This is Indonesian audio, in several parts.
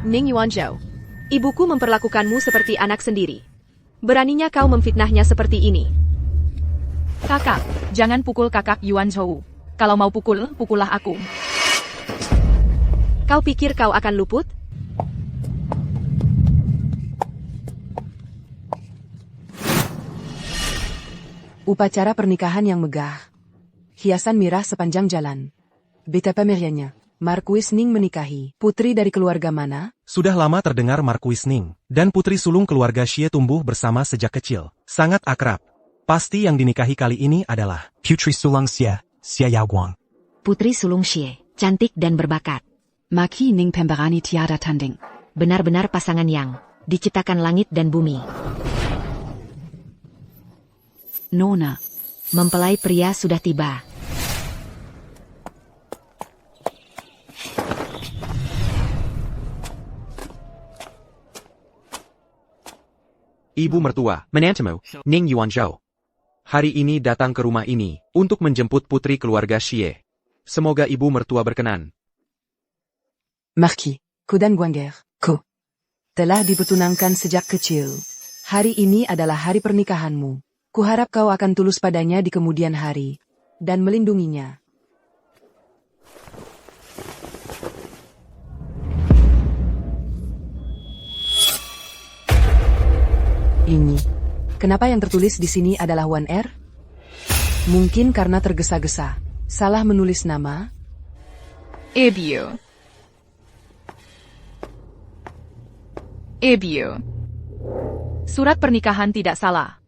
Ning Yuanzhou, ibuku memperlakukanmu seperti anak sendiri. Beraninya kau memfitnahnya seperti ini. Kakak, jangan pukul kakak Yuanzhou. Kalau mau pukul, pukullah aku. Kau pikir kau akan luput? Upacara pernikahan yang megah. Hiasan mirah sepanjang jalan. Betapa meriahnya. Marquis Ning menikahi. Putri dari keluarga mana? Sudah lama terdengar Marquis Ning dan putri sulung keluarga Xie tumbuh bersama sejak kecil. Sangat akrab. Pasti yang dinikahi kali ini adalah Putri sulung Xie, Xie Yaoguang. Putri sulung Xie, cantik dan berbakat. Marquis Ning Pemberani tiada tanding. Benar-benar pasangan yang diciptakan langit dan bumi. Nona, Mempelai pria sudah tiba. Ibu mertua, menantumu, Ning Yuanzhou. Hari ini datang ke rumah ini untuk menjemput putri keluarga Xie. Semoga ibu mertua berkenan. Marquis, Kodan Guanger, Ko. Telah dipertunangkan sejak kecil. Hari ini adalah hari pernikahanmu. Kuharap kau akan tulus padanya di kemudian hari. Dan melindunginya. Ini. Kenapa yang tertulis di sini adalah Wan Er? Mungkin karena tergesa-gesa. Salah menulis nama? Ebio. Surat pernikahan tidak salah.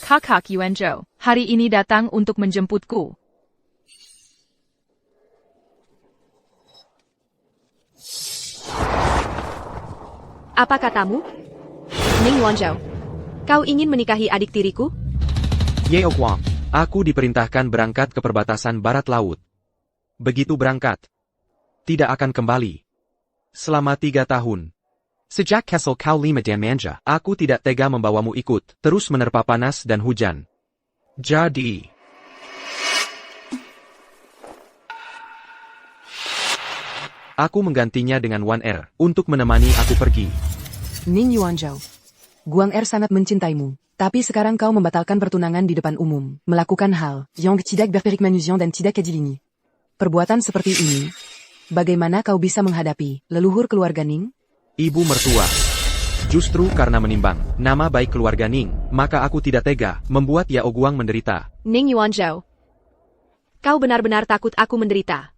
Kakak Yuanzhou, hari ini datang untuk menjemputku. Apa katamu? Ning Yuanzhou, kau ingin menikahi adik tiriku? Ye Oguang, aku diperintahkan berangkat ke perbatasan barat laut. Begitu berangkat, tidak akan kembali. Selama 3 tahun. Sejak Castle Kau Lima dan Manja, aku tidak tega membawamu ikut, terus menerpa panas dan hujan. Jadi, aku menggantinya dengan Wan Er, untuk menemani aku pergi. Ning Yuanzhou. Guang Er sangat mencintaimu. Tapi sekarang kau membatalkan pertunangan di depan umum. Melakukan hal yang tidak berperikmanusion dan tidak adilini. Perbuatan seperti ini, bagaimana kau bisa menghadapi leluhur keluarga Ning? Ibu mertua. Justru karena menimbang nama baik keluarga Ning, maka aku tidak tega membuat Yao Guang menderita. Ning Yuanzhou, kau benar-benar takut aku menderita.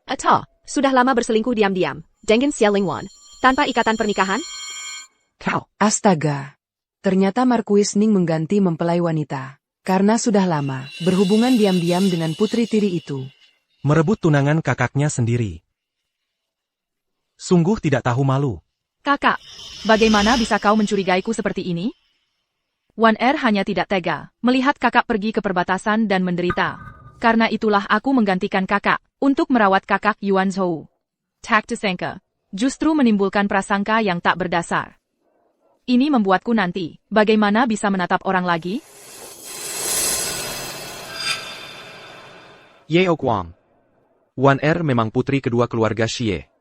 Atau, sudah lama berselingkuh diam-diam, dengan Xie Lingwan, tanpa ikatan pernikahan? Kau. Astaga. Ternyata Marquis Ning mengganti mempelai wanita. Karena sudah lama berhubungan diam-diam dengan putri tiri itu. Merebut tunangan kakaknya sendiri. Sungguh tidak tahu malu. Kakak, bagaimana bisa kau mencurigaiku seperti ini? Wan Er hanya tidak tega melihat kakak pergi ke perbatasan dan menderita. Karena itulah aku menggantikan kakak untuk merawat kakak Yuanzhou. Tak disangka, justru menimbulkan prasangka yang tak berdasar. Ini membuatku nanti, bagaimana bisa menatap orang lagi? Ye Oguang. Wan Er memang putri kedua keluarga Xie.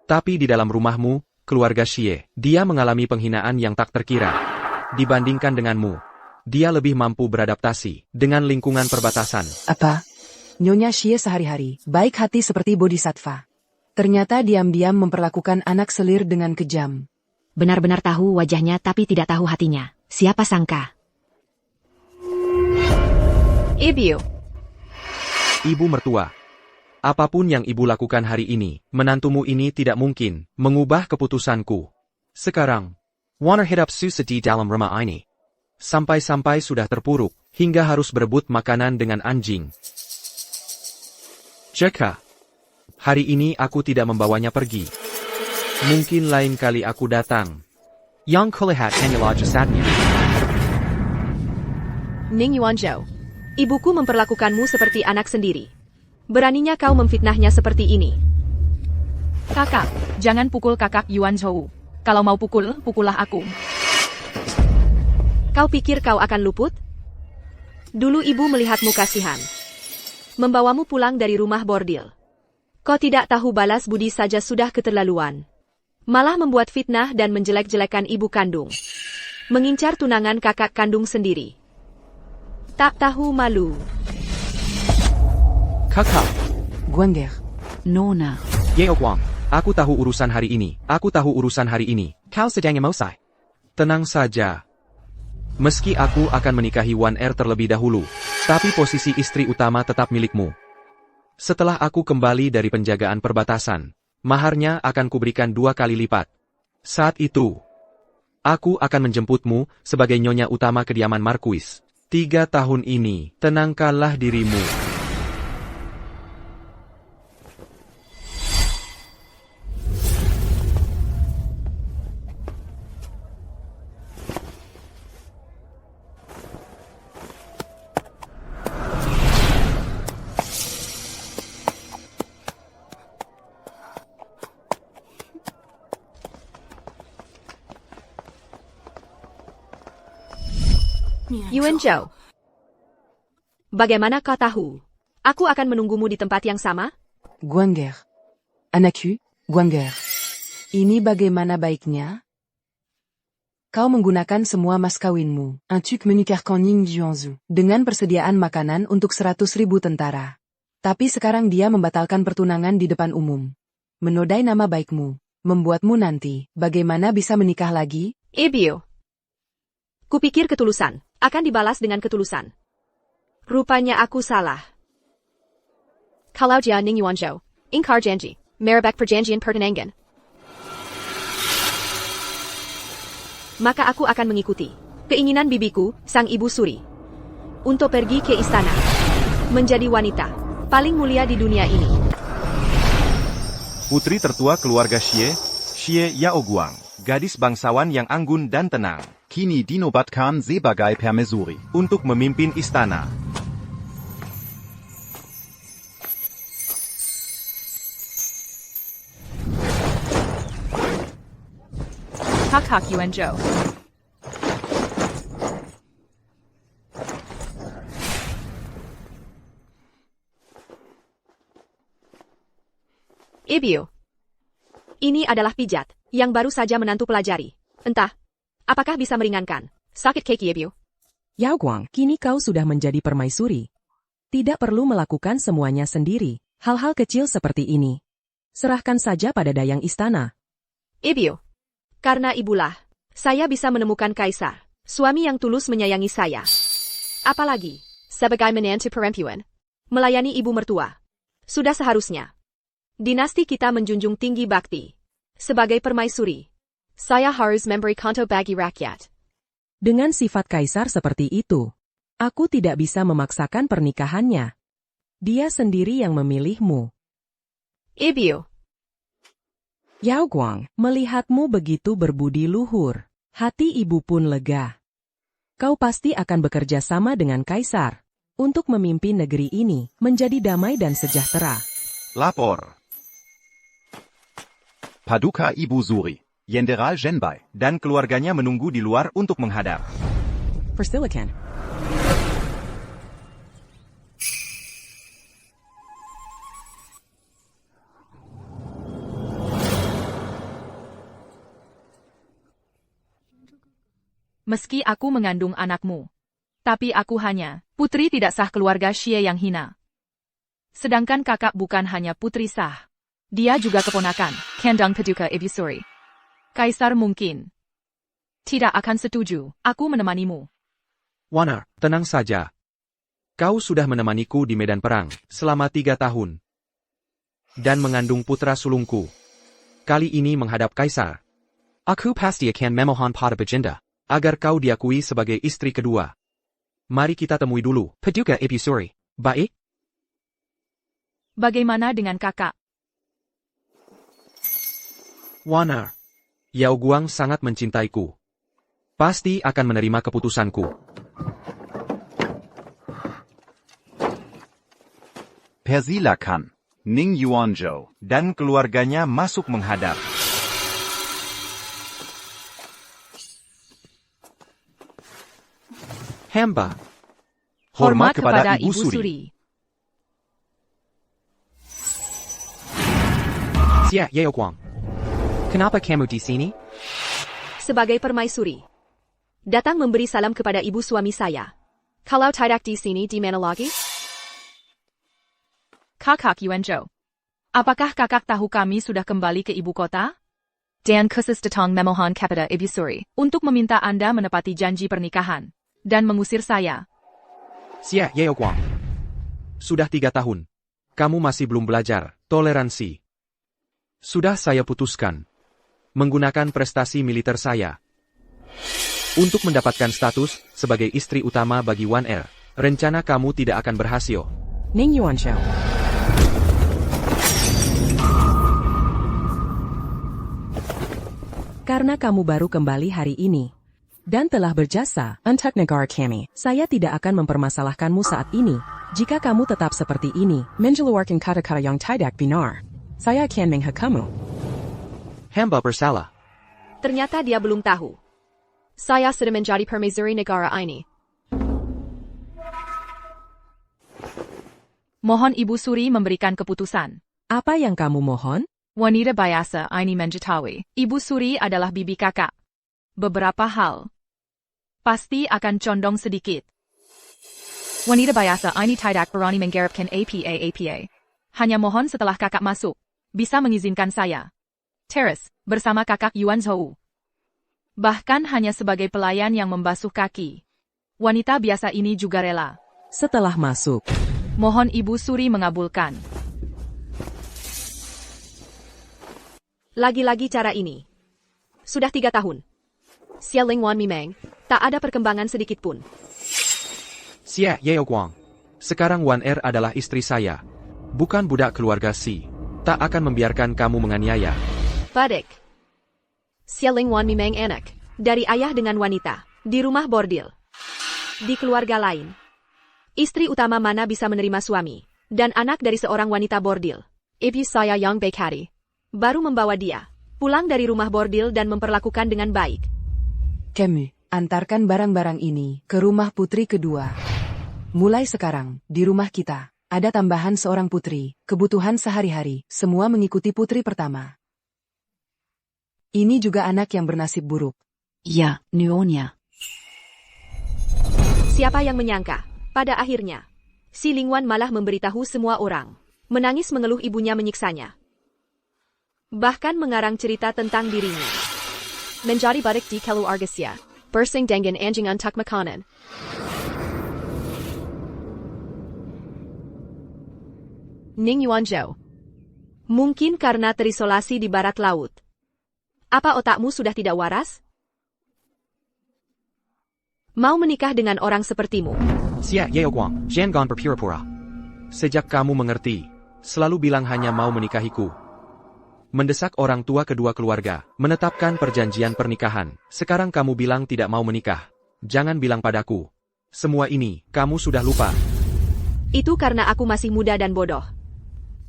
Tapi di dalam rumahmu, keluarga Xie, dia mengalami penghinaan yang tak terkira. Dibandingkan denganmu, dia lebih mampu beradaptasi dengan lingkungan perbatasan. Apa? Nyonya Xie sehari-hari baik hati seperti bodhisattva. Ternyata diam-diam memperlakukan anak selir dengan kejam. Benar-benar tahu wajahnya tapi tidak tahu hatinya. Siapa sangka? Ibu. Ibu mertua. Apapun yang ibu lakukan hari ini, menantumu ini tidak mungkin mengubah keputusanku. Sekarang, Warner hidup susah di dalam rumah ini. Sampai-sampai sudah terpuruk, hingga harus berebut makanan dengan anjing. Jika hari ini aku tidak membawanya pergi, mungkin lain kali aku datang. Yang kulihat hanyalah jasadnya. Ning Yuanzhou, ibuku memperlakukanmu seperti anak sendiri. Beraninya kau memfitnahnya seperti ini. Kakak, jangan pukul kakak Yuanzhou. Kalau mau pukul, pukullah aku. Kau pikir kau akan luput? Dulu ibu melihatmu kasihan. Membawamu pulang dari rumah bordil. Kau tidak tahu balas budi saja sudah keterlaluan. Malah membuat fitnah dan menjelek-jelekan ibu kandung. Mengincar tunangan kakak kandung sendiri. Tak tahu malu. Kakak, Guanger. Nona. Yeoguang, aku tahu urusan hari ini. Aku tahu urusan hari ini. Kau sedang emosi. Tenang saja. Meski aku akan menikahi Wan Er terlebih dahulu, tapi posisi istri utama tetap milikmu. Setelah aku kembali dari penjagaan perbatasan, maharnya akan kuberikan 2 kali lipat. Saat itu, aku akan menjemputmu sebagai nyonya utama kediaman Marquis. 3 tahun ini, tenangkanlah dirimu. Yuan Zhou. Bagaimana kau tahu? Aku akan menunggumu di tempat yang sama? Guanger. Anakku, Guanger. Ini bagaimana baiknya? Kau menggunakan semua mas kawinmu, un truc menu carcaning Jianzhu, dengan persediaan makanan untuk 100.000 tentara. Tapi sekarang dia membatalkan pertunangan di depan umum. Menodai nama baikmu, membuatmu nanti, bagaimana bisa menikah lagi? Ibio. Kupikir ketulusan akan dibalas dengan ketulusan. Rupanya aku salah. Kalau Jia Ning Yuan Zhou, ingkar janji, merabak perjanjian pertunangan. Maka aku akan mengikuti keinginan bibiku, sang ibu suri, untuk pergi ke istana, menjadi wanita paling mulia di dunia ini. Putri tertua keluarga Xie Yaoguang, gadis bangsawan yang anggun dan tenang, kini dinobatkan sebagai permaisuri untuk memimpin istana. Kakak Yuan Zhou. Ibio. Ini adalah pijat yang baru saja menantu pelajari. Entah, apakah bisa meringankan sakit kaki Ibio? Yao Guang, kini kau sudah menjadi permaisuri. Tidak perlu melakukan semuanya sendiri. Hal-hal kecil seperti ini. Serahkan saja pada dayang istana. Ibio. Karena ibulah, saya bisa menemukan kaisar, suami yang tulus menyayangi saya. Apalagi, sebagai menantu perempuan, melayani ibu mertua. Sudah seharusnya. Dinasti kita menjunjung tinggi bakti. Sebagai permaisuri, saya harus memberi konto bagi rakyat. Dengan sifat kaisar seperti itu, aku tidak bisa memaksakan pernikahannya. Dia sendiri yang memilihmu. Ibio. Yao Guang, melihatmu begitu berbudi luhur, hati ibu pun lega. Kau pasti akan bekerja sama dengan kaisar untuk memimpin negeri ini menjadi damai dan sejahtera. Lapor. Paduka Ibu Suri, Jenderal Zhenbai, dan keluarganya menunggu di luar untuk menghadap. Persilakan. Meski aku mengandung anakmu, tapi aku hanya putri tidak sah keluarga Xie yang hina. Sedangkan kakak bukan hanya putri sah. Dia juga keponakan, Kandang Paduka Ibu Suri. Kaisar mungkin tidak akan setuju aku menemanimu. Wan Er, tenang saja. Kau sudah menemaniku di medan perang selama 3 tahun. Dan mengandung putra sulungku. Kali ini menghadap kaisar. Aku pasti akan memohon pada Baginda agar kau diakui sebagai istri kedua. Mari kita temui dulu Paduka Ibu Suri. Baik? Bagaimana dengan kakak? Wan Er, Yao Guang sangat mencintaiku. Pasti akan menerima keputusanku. Persilakan, Ning Yuanzhou, dan keluarganya masuk menghadap. Hamba. Hormat kepada Ibu Suri. Xie Yaoguang. Kenapa kamu di sini? Sebagai permaisuri. Datang memberi salam kepada ibu suami saya. Kalau tidak di sini di mana lagi? Kakak Yuanzhou. Apakah kakak tahu kami sudah kembali ke ibu kota? Dan khusus datang memohon kepada Ibu Suri untuk meminta Anda menepati janji pernikahan dan mengusir saya. Xie Yaoguang. Sudah 3 tahun. Kamu masih belum belajar toleransi. Sudah saya putuskan. Menggunakan prestasi militer saya. Untuk mendapatkan status sebagai istri utama bagi Wan Er. Rencana kamu tidak akan berhasil. Ning Yuanzhou. Karena kamu baru kembali hari ini dan telah berjasa untuk negara kami, saya tidak akan mempermasalahkanmu saat ini. Jika kamu tetap seperti ini, mengeluarkan kata-kata yang tidak benar, saya akan menghukummu. Hamba bersalah. Ternyata dia belum tahu. Saya sudah menjadi permaisuri negara ini. Mohon Ibu Suri memberikan keputusan. Apa yang kamu mohon? Wanita biasa ini mengetahui. Ibu Suri adalah bibi kakak. Beberapa hal pasti akan condong sedikit. Wanita biasa ini tidak berani menggarapkan apa. Hanya mohon setelah kakak masuk, bisa mengizinkan saya teras bersama kakak Yuanzhou. Bahkan hanya sebagai pelayan yang membasuh kaki. Wanita biasa ini juga rela. Setelah masuk, mohon Ibu Suri mengabulkan. Lagi-lagi cara ini. Sudah 3 tahun. Xie Lingwan Mimeng, tak ada perkembangan sedikit pun. Xie Yaoguang. Sekarang Wan Er adalah istri saya. Bukan budak keluarga Si. Tak akan membiarkan kamu menganiaya. Badik. Xie Lingwan Mimeng anak. Dari ayah dengan wanita. Di rumah bordil. Di keluarga lain. Istri utama mana bisa menerima suami. Dan anak dari seorang wanita bordil. Ibu saya yang baik hati. Baru membawa dia pulang dari rumah bordil dan memperlakukan dengan baik. Kemi, antarkan barang-barang ini ke rumah putri kedua. Mulai sekarang, di rumah kita, ada tambahan seorang putri, kebutuhan sehari-hari, semua mengikuti putri pertama. Ini juga anak yang bernasib buruk. Ja, Nyonya. Siapa yang menyangka, pada akhirnya, si Lingwan malah memberitahu semua orang. Menangis mengeluh ibunya menyiksanya. Bahkan mengarang cerita tentang dirinya. Menjadi badik di keluarga, bersing dengan anjing untuk makanan. Ning Yuanzhou. Mungkin karena terisolasi di barat laut. Apa otakmu sudah tidak waras? Mau menikah dengan orang sepertimu? Xie Yaoguang, jangan berpura-pura. Sejak kamu mengerti, selalu bilang hanya mau menikahiku. Mendesak orang tua kedua keluarga, menetapkan perjanjian pernikahan. Sekarang kamu bilang tidak mau menikah. Jangan bilang padaku. Semua ini, kamu sudah lupa. Itu karena aku masih muda dan bodoh.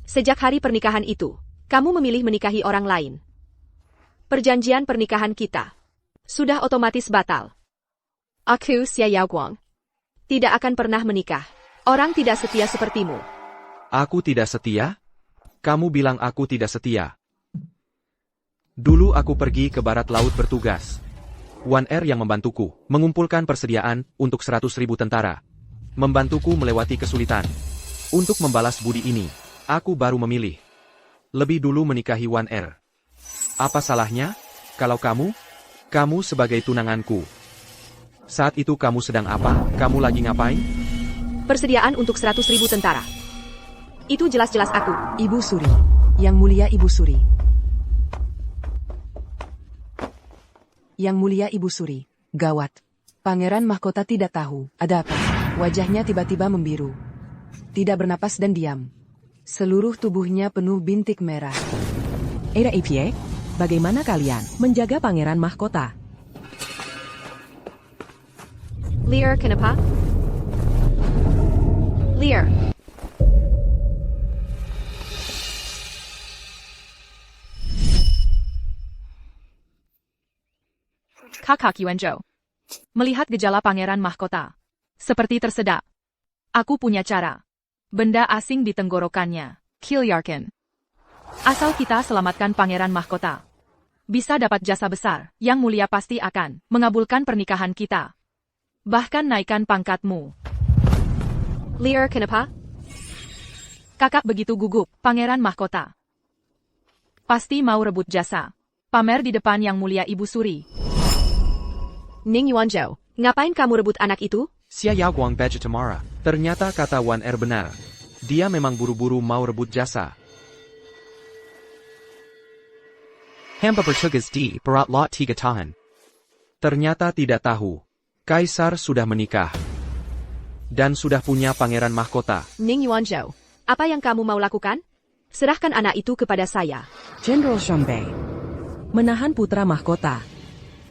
Sejak hari pernikahan itu, kamu memilih menikahi orang lain. Perjanjian pernikahan kita sudah otomatis batal. Aku, Xie Yaoguang, tidak akan pernah menikah. Orang tidak setia sepertimu. Aku tidak setia? Kamu bilang aku tidak setia. Dulu aku pergi ke barat laut bertugas. Wan Er yang membantuku, mengumpulkan persediaan untuk 100.000 tentara. Membantuku melewati kesulitan. Untuk membalas budi ini, aku baru memilih lebih dulu menikahi Wan Er. Apa salahnya? Kalau kamu sebagai tunanganku. Saat itu kamu sedang apa? Kamu lagi ngapain? Persediaan untuk 100.000 tentara. Itu jelas-jelas aku. Ibu Suri. Yang mulia Ibu Suri. Yang mulia Ibu Suri. Gawat. Pangeran Mahkota tidak tahu ada apa. Wajahnya tiba-tiba membiru. Tidak bernapas dan diam. Seluruh tubuhnya penuh bintik merah. Ada APA? Bagaimana kalian menjaga Pangeran Mahkota? Lear, kenapa? Lear. Kakak Yuanzhou. Melihat gejala Pangeran Mahkota. Seperti tersedak. Aku punya cara. Benda asing di tenggorokannya. Kill Yarkin. Asal kita selamatkan pangeran mahkota, bisa dapat jasa besar. Yang Mulia pasti akan mengabulkan pernikahan kita. Bahkan naikkan pangkatmu. Lear, kenapa? Kakak begitu gugup, pangeran mahkota. Pasti mau rebut jasa. Pamer di depan Yang Mulia Ibu Suri. Ning Yuanzhou, ngapain kamu rebut anak itu? Xia Yaoguang Beja Tamara. Ternyata kata Wan Er benar. Dia memang buru-buru mau rebut jasa. Hamba bertugas di Berat Lot 3 tahun. Ternyata tidak tahu. Kaisar sudah menikah. Dan sudah punya pangeran mahkota. Ning Yuanzhou, apa yang kamu mau lakukan? Serahkan anak itu kepada saya. Jenderal Xianbei. Menahan putra mahkota.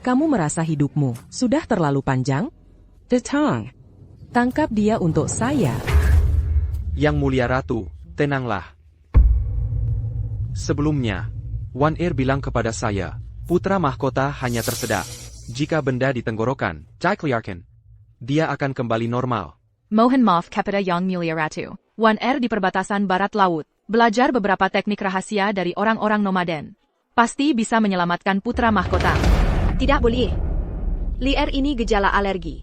Kamu merasa hidupmu sudah terlalu panjang? Detang. Tangkap dia untuk saya. Yang Mulia Ratu, tenanglah. Sebelumnya, Wan Er bilang kepada saya, putra mahkota hanya tersedak. Jika benda di tenggorokan, dikeluarkan, dia akan kembali normal. Mohon maaf kepada Yang Mulia Ratu. Wan Er di perbatasan barat laut, belajar beberapa teknik rahasia dari orang-orang nomaden. Pasti bisa menyelamatkan putra mahkota. Tidak boleh. Lier ini gejala alergi.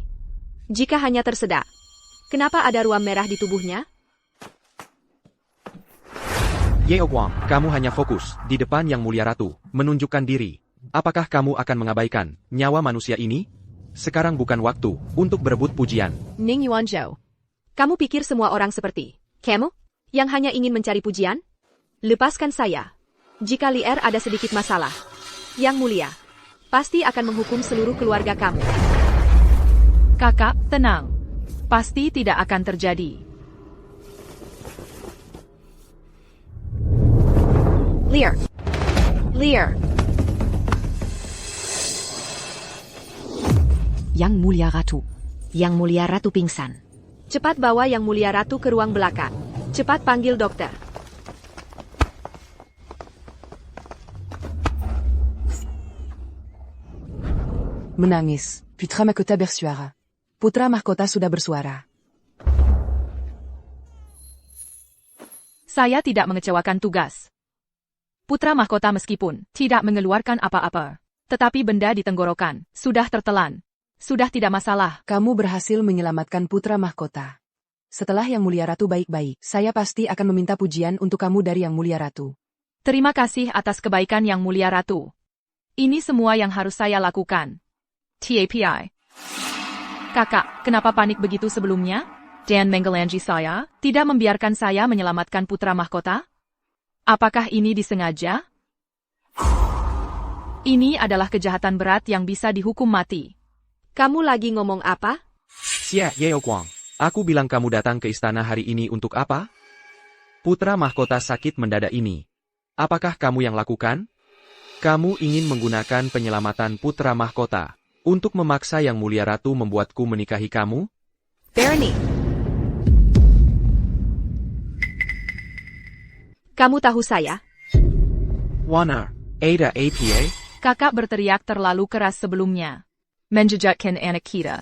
Jika hanya tersedak, kenapa ada ruam merah di tubuhnya? Yeoguang, kamu hanya fokus di depan Yang Mulia Ratu, menunjukkan diri. Apakah kamu akan mengabaikan nyawa manusia ini? Sekarang bukan waktu untuk berebut pujian. Ning Yuanzhou, kamu pikir semua orang seperti kamu yang hanya ingin mencari pujian? Lepaskan saya. Jika Lier ada sedikit masalah, Yang Mulia pasti akan menghukum seluruh keluarga kamu. Kakak, tenang. Pasti tidak akan terjadi. Lier. Lier. Yang Mulia Ratu. Yang Mulia Ratu pingsan. Cepat bawa Yang Mulia Ratu ke ruang belakang. Cepat panggil dokter. Menangis. Putra mahkota bersuara. Putra mahkota sudah bersuara. Saya tidak mengecewakan tugas. Putra mahkota meskipun tidak mengeluarkan apa-apa, tetapi benda di tenggorokan sudah tertelan. Sudah tidak masalah. Kamu berhasil menyelamatkan putra mahkota. Setelah Yang Mulia Ratu baik-baik, saya pasti akan meminta pujian untuk kamu dari Yang Mulia Ratu. Terima kasih atas kebaikan Yang Mulia Ratu. Ini semua yang harus saya lakukan. TAPI. Kakak, kenapa panik begitu sebelumnya? Dan menggelanji saya, tidak membiarkan saya menyelamatkan putra mahkota? Apakah ini disengaja? Ini adalah kejahatan berat yang bisa dihukum mati. Kamu lagi ngomong apa? Xia Yeoguang, aku bilang kamu datang ke istana hari ini untuk apa? Putra mahkota sakit mendadak ini. Apakah kamu yang lakukan? Kamu ingin menggunakan penyelamatan putra mahkota untuk memaksa Yang Mulia Ratu membuatku menikahi kamu? Bernie. Kamu tahu saya? Wana, Ada APA? Kakak berteriak terlalu keras sebelumnya. Menjejakkan anak kita.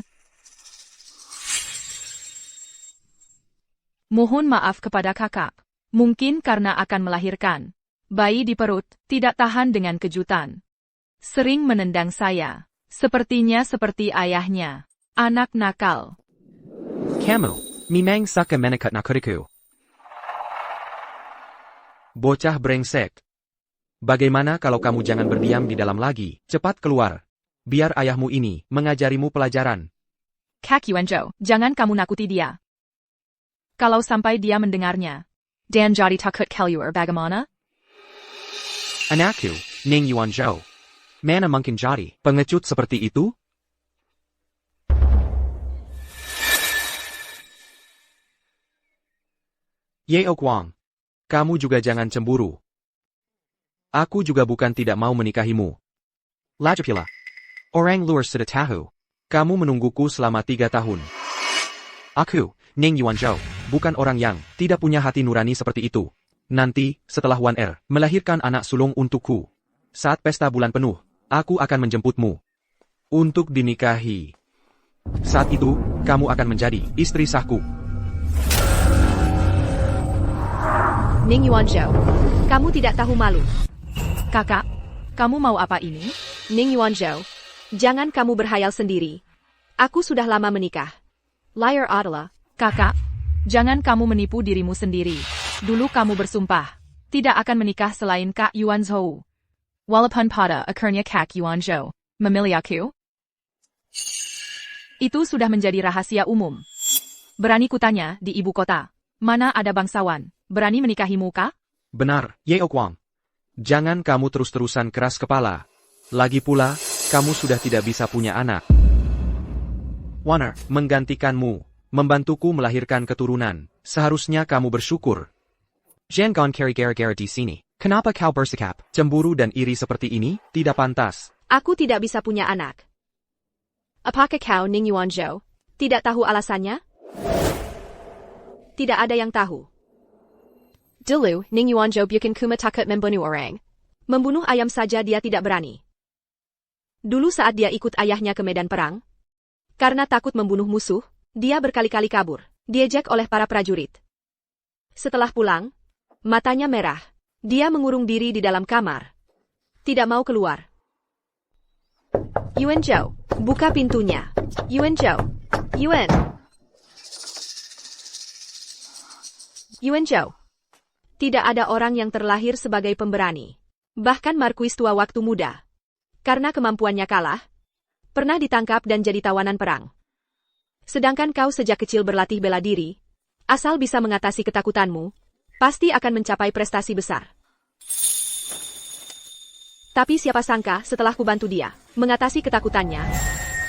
Mohon maaf kepada kakak. Mungkin karena akan melahirkan. Bayi di perut, tidak tahan dengan kejutan. Sering menendang saya. Sepertinya seperti ayahnya. Anak nakal. Kamu, memang suka menekat nakuriku. Bocah brengsek. Bagaimana kalau kamu jangan berdiam di dalam lagi? Cepat keluar. Biar ayahmu ini mengajarimu pelajaran. Kak Yuanzhou, jangan kamu nakuti dia. Kalau sampai dia mendengarnya. Dan jadi takut keluar bagaimana? Anakku, Ning Yuanzhou. Mana mungkin jadi pengecut seperti itu? Yeoguang, kamu juga jangan cemburu. Aku juga bukan tidak mau menikahimu. Lajapila. Orang luar sudah tahu. Kamu menungguku selama 3 tahun. Aku, Ning Yuanzhou, bukan orang yang tidak punya hati nurani seperti itu. Nanti, setelah Wan Er melahirkan anak sulung untukku. Saat pesta bulan penuh, aku akan menjemputmu. Untuk dinikahi. Saat itu, kamu akan menjadi istri sahku. Ning Yuanzhou. Kamu tidak tahu malu. Kakak, kamu mau apa ini? Ning Yuanzhou. Jangan kamu berhayal sendiri. Aku sudah lama menikah. Liar adalah. Kakak, jangan kamu menipu dirimu sendiri. Dulu kamu bersumpah tidak akan menikah selain Kak Yuanzhou. Walaupun pada akhirnya Kak Yuanzhou memilih aku. Itu sudah menjadi rahasia umum. Berani kutanya di ibu kota. Mana ada bangsawan berani menikahimu, Kak? Benar, Yeo Guang. Jangan kamu terus-terusan keras kepala. Lagi pula, kamu sudah tidak bisa punya anak. Warner, menggantikanmu, membantuku melahirkan keturunan. Seharusnya kamu bersyukur. Jangan carry gara-gara di sini. Kenapa kau bersikap cemburu dan iri seperti ini? Tidak pantas. Aku tidak bisa punya anak. Apakah kau, Ning Yuanzhou, tidak tahu alasannya? Tidak ada yang tahu. Dulu, Ning Yuanzhou bukan cuma takut membunuh orang. Membunuh ayam saja dia tidak berani. Dulu saat dia ikut ayahnya ke medan perang, karena takut membunuh musuh, dia berkali-kali kabur, diejek oleh para prajurit. Setelah pulang, matanya merah. Dia mengurung diri di dalam kamar. Tidak mau keluar. Yuanzhou, buka pintunya. Yuanzhou. Yuanzhou. Tidak ada orang yang terlahir sebagai pemberani. Bahkan Marquis tua waktu muda. Karena kemampuannya kalah, pernah ditangkap dan jadi tawanan perang. Sedangkan kau sejak kecil berlatih bela diri, asal bisa mengatasi ketakutanmu, pasti akan mencapai prestasi besar. Tapi siapa sangka setelah kubantu dia mengatasi ketakutannya,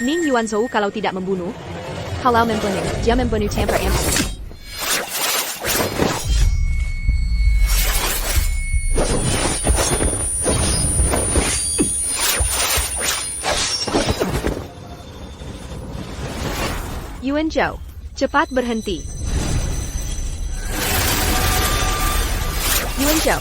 Ning Yuanzhou kalau tidak membunuh, kalau membunuh, dia membunuh tanpa ampun. Yuanzhou, cepat berhenti. Yuanzhou.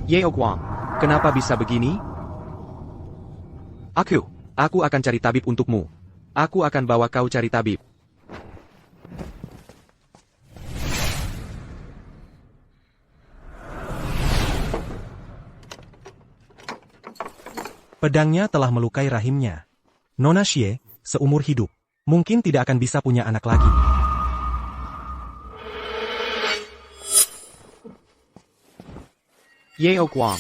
Yeo Guang, kenapa bisa begini? Aku akan cari tabib untukmu. Aku akan bawa kau cari tabib. Pedangnya telah melukai rahimnya. Nona Xie, seumur hidup, mungkin tidak akan bisa punya anak lagi. Yeo Guang,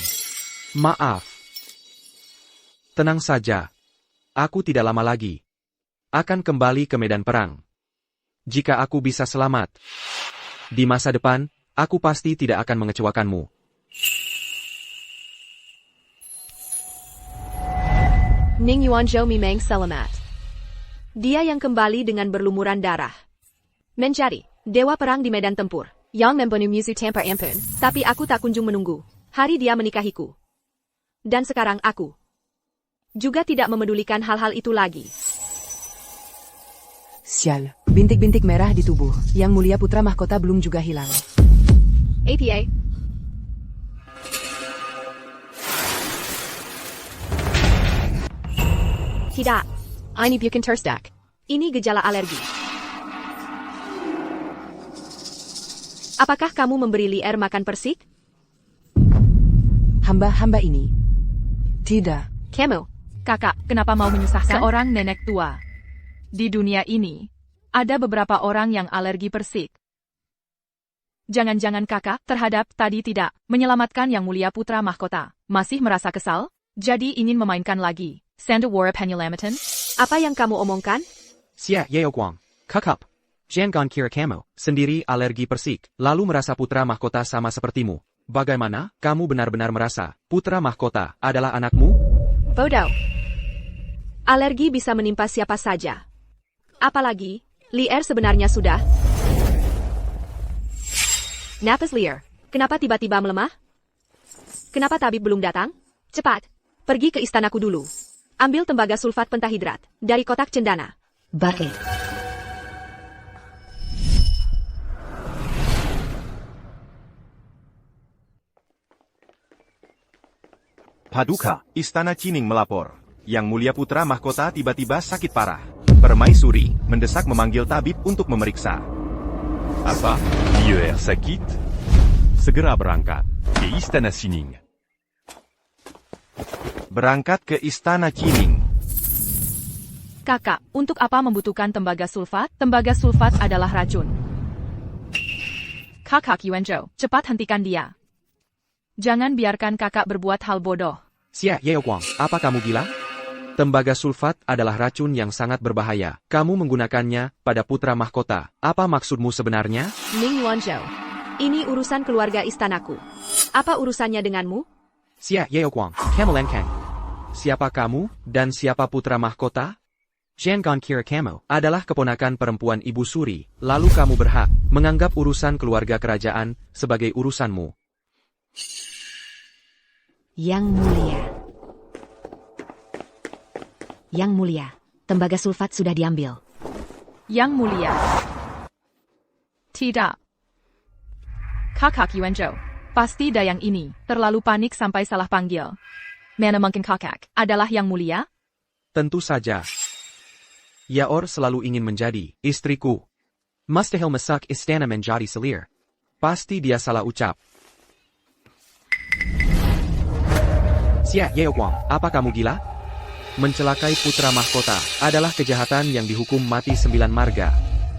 maaf. Tenang saja. Aku tidak lama lagi akan kembali ke medan perang. Jika aku bisa selamat, di masa depan, aku pasti tidak akan mengecewakanmu. Ning Yuanzhou memang selamat. Dia yang kembali dengan berlumuran darah. Mencari dewa perang di medan tempur, yang membunuh musuh tanpa ampun, tapi aku tak kunjung menunggu hari dia menikahiku. Dan sekarang aku juga tidak memedulikan hal-hal itu lagi. Sial, bintik-bintik merah di tubuh, yang mulia putra mahkota belum juga hilang. APA. Tidak. Ini bukan terstak. Ini gejala alergi. Apakah kamu memberi Lier makan persik? Hamba-hamba ini. Tidak. Kamu. Kakak, kenapa mau menyusahkan seorang nenek tua? Di dunia ini, ada beberapa orang yang alergi persik. Jangan-jangan kakak terhadap tadi tidak menyelamatkan yang mulia putra mahkota. Masih merasa kesal? Jadi ingin memainkan lagi. Sandawara penyelamatan? Apa yang kamu omongkan? Sia Yeo Guang, kakap. Jangan kira kamu sendiri alergi persik, lalu merasa putra mahkota sama sepertimu. Bagaimana kamu benar-benar merasa putra mahkota adalah anakmu? Bodoh. Alergi bisa menimpa siapa saja. Apalagi, Lier sebenarnya sudah. Napas Lier, kenapa tiba-tiba melemah? Kenapa tabib belum datang? Cepat, pergi ke istanaku dulu. Ambil tembaga sulfat pentahidrat dari kotak cendana. Baik. Paduka, Istana Cining melapor. Yang Mulia Putra Mahkota tiba-tiba sakit parah. Permaisuri mendesak memanggil tabib untuk memeriksa. Apa? Dia sakit? Segera berangkat ke Istana Cining. Berangkat ke Istana Cining. Kakak, untuk apa membutuhkan tembaga sulfat? Tembaga sulfat adalah racun. Kakak Yuanzhou, cepat hentikan dia. Jangan biarkan kakak berbuat hal bodoh. Xia Yaoguang, apa kamu gila? Tembaga sulfat adalah racun yang sangat berbahaya. Kamu menggunakannya pada putra mahkota. Apa maksudmu sebenarnya? Ning Yuanzhou, ini urusan keluarga istanaku. Apa urusannya denganmu? Xia Yaoguang, Kamu Kang. Siapa kamu dan siapa putra mahkota? Zhangan kira kamu adalah keponakan perempuan Ibu Suri, lalu kamu berhak menganggap urusan keluarga kerajaan sebagai urusanmu. Yang Mulia. Yang Mulia, tembaga sulfat sudah diambil. Yang Mulia. Tidak. Kakak Yuanzhou, pasti Dayang ini terlalu panik sampai salah panggil. Mana mungkin kakak adalah Yang Mulia? Tentu saja. Yaor selalu ingin menjadi istriku. Mustahil masak istana menjadi selir. Pasti dia salah ucap. Xia Yaoguang, apa kamu gila? Mencelakai putra mahkota adalah kejahatan yang dihukum mati 9 marga.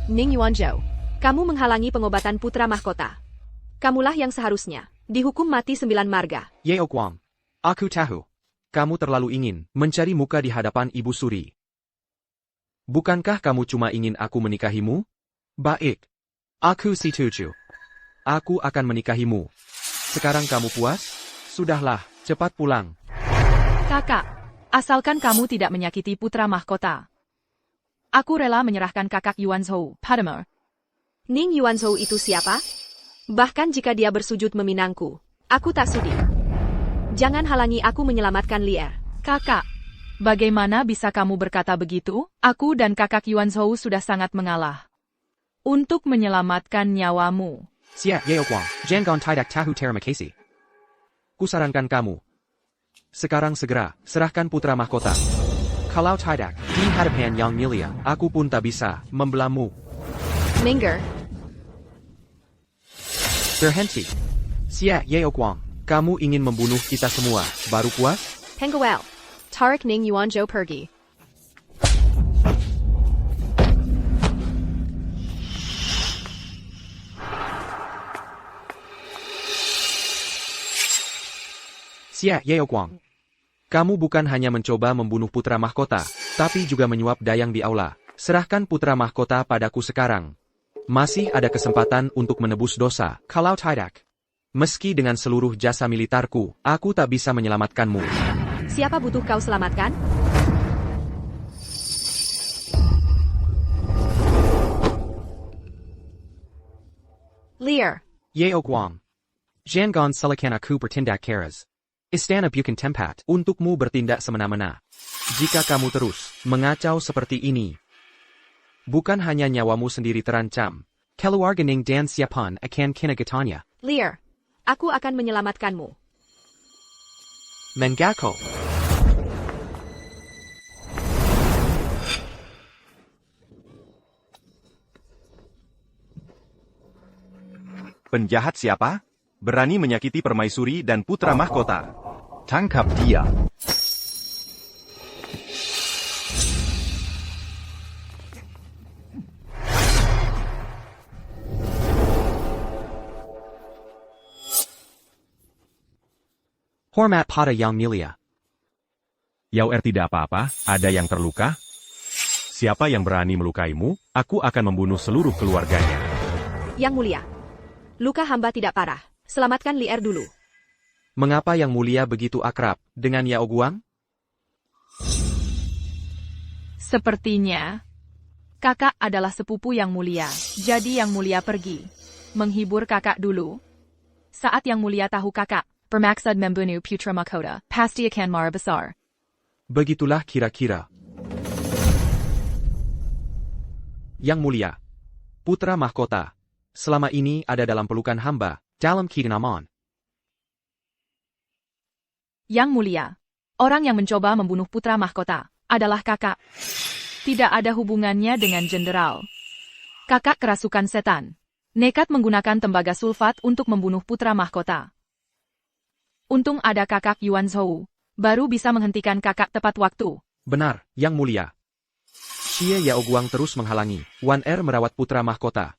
Ning Yuanzhou, kamu menghalangi pengobatan putra mahkota. Kamulah yang seharusnya dihukum mati 9 marga. Yaoguang, aku tahu. Kamu terlalu ingin mencari muka di hadapan Ibu Suri. Bukankah kamu cuma ingin aku menikahimu? Baik. Aku setuju. Aku akan menikahimu. Sekarang kamu puas? Sudahlah, cepat pulang. Kakak, asalkan kamu tidak menyakiti putra mahkota. Aku rela menyerahkan kakak Yuanzhou padamu. Ning Yuanzhou itu siapa? Bahkan jika dia bersujud meminangku, aku tak sudi. Jangan halangi aku menyelamatkan Lier. Kakak, bagaimana bisa kamu berkata begitu? Aku dan kakak Yuanzhou sudah sangat mengalah. Untuk menyelamatkan nyawamu. Xia Yaoguang, Zhangan tidak tahu terima kasih. Kusarankan kamu. Sekarang segera, serahkan putra mahkota. Kalau tidak, di hadapan Yang Mulia, aku pun tak bisa membelamu. Mingger, Berhenti. Xia Yaoguang, kamu ingin membunuh kita semua, baru puas? Penguel, tarik Ning Yuanzhou pergi. Xia Yaoguang, kamu bukan hanya mencoba membunuh putra mahkota, tapi juga menyuap Dayang di aula. Serahkan putra mahkota padaku sekarang. Masih ada kesempatan untuk menebus dosa. Kalau tidak, meski dengan seluruh jasa militerku, aku tak bisa menyelamatkanmu. Siapa butuh kau selamatkan? Lier, Yaoguang, Zhangan selakan aku bertindak keras. Istana bukan tempat untukmu bertindak semena-mena. Jika kamu terus mengacau seperti ini, bukan hanya nyawamu sendiri terancam, keluarga Ning dan siapapun akan kena getahnya. Lier, aku akan menyelamatkanmu. Mengako. Penjahat siapa? Berani menyakiti permaisuri dan putra mahkota. Tangkap dia. Hormat pada Yang Mulia. Yaor tidak apa-apa, ada yang terluka? Siapa yang berani melukaimu, aku akan membunuh seluruh keluarganya. Yang Mulia, luka hamba tidak parah. Selamatkan Lier dulu. Mengapa Yang Mulia begitu akrab dengan Yaoguang? Sepertinya, kakak adalah sepupu Yang Mulia. Jadi Yang Mulia pergi. Menghibur kakak dulu. Saat Yang Mulia tahu kakak bermaksud membunuh putra mahkota, pasti akan marah besar. Begitulah kira-kira. Yang mulia, putra mahkota, selama ini ada dalam pelukan hamba, dalam keadaan. Yang mulia, orang yang mencoba membunuh putra mahkota adalah kakak. Tidak ada hubungannya dengan jenderal. Kakak kerasukan setan. Nekat menggunakan tembaga sulfat untuk membunuh putra mahkota. Untung ada kakak Yuan Zhou, baru bisa menghentikan kakak tepat waktu. Benar, Yang mulia. Xie Yaoguang terus menghalangi Wan Er merawat putra mahkota.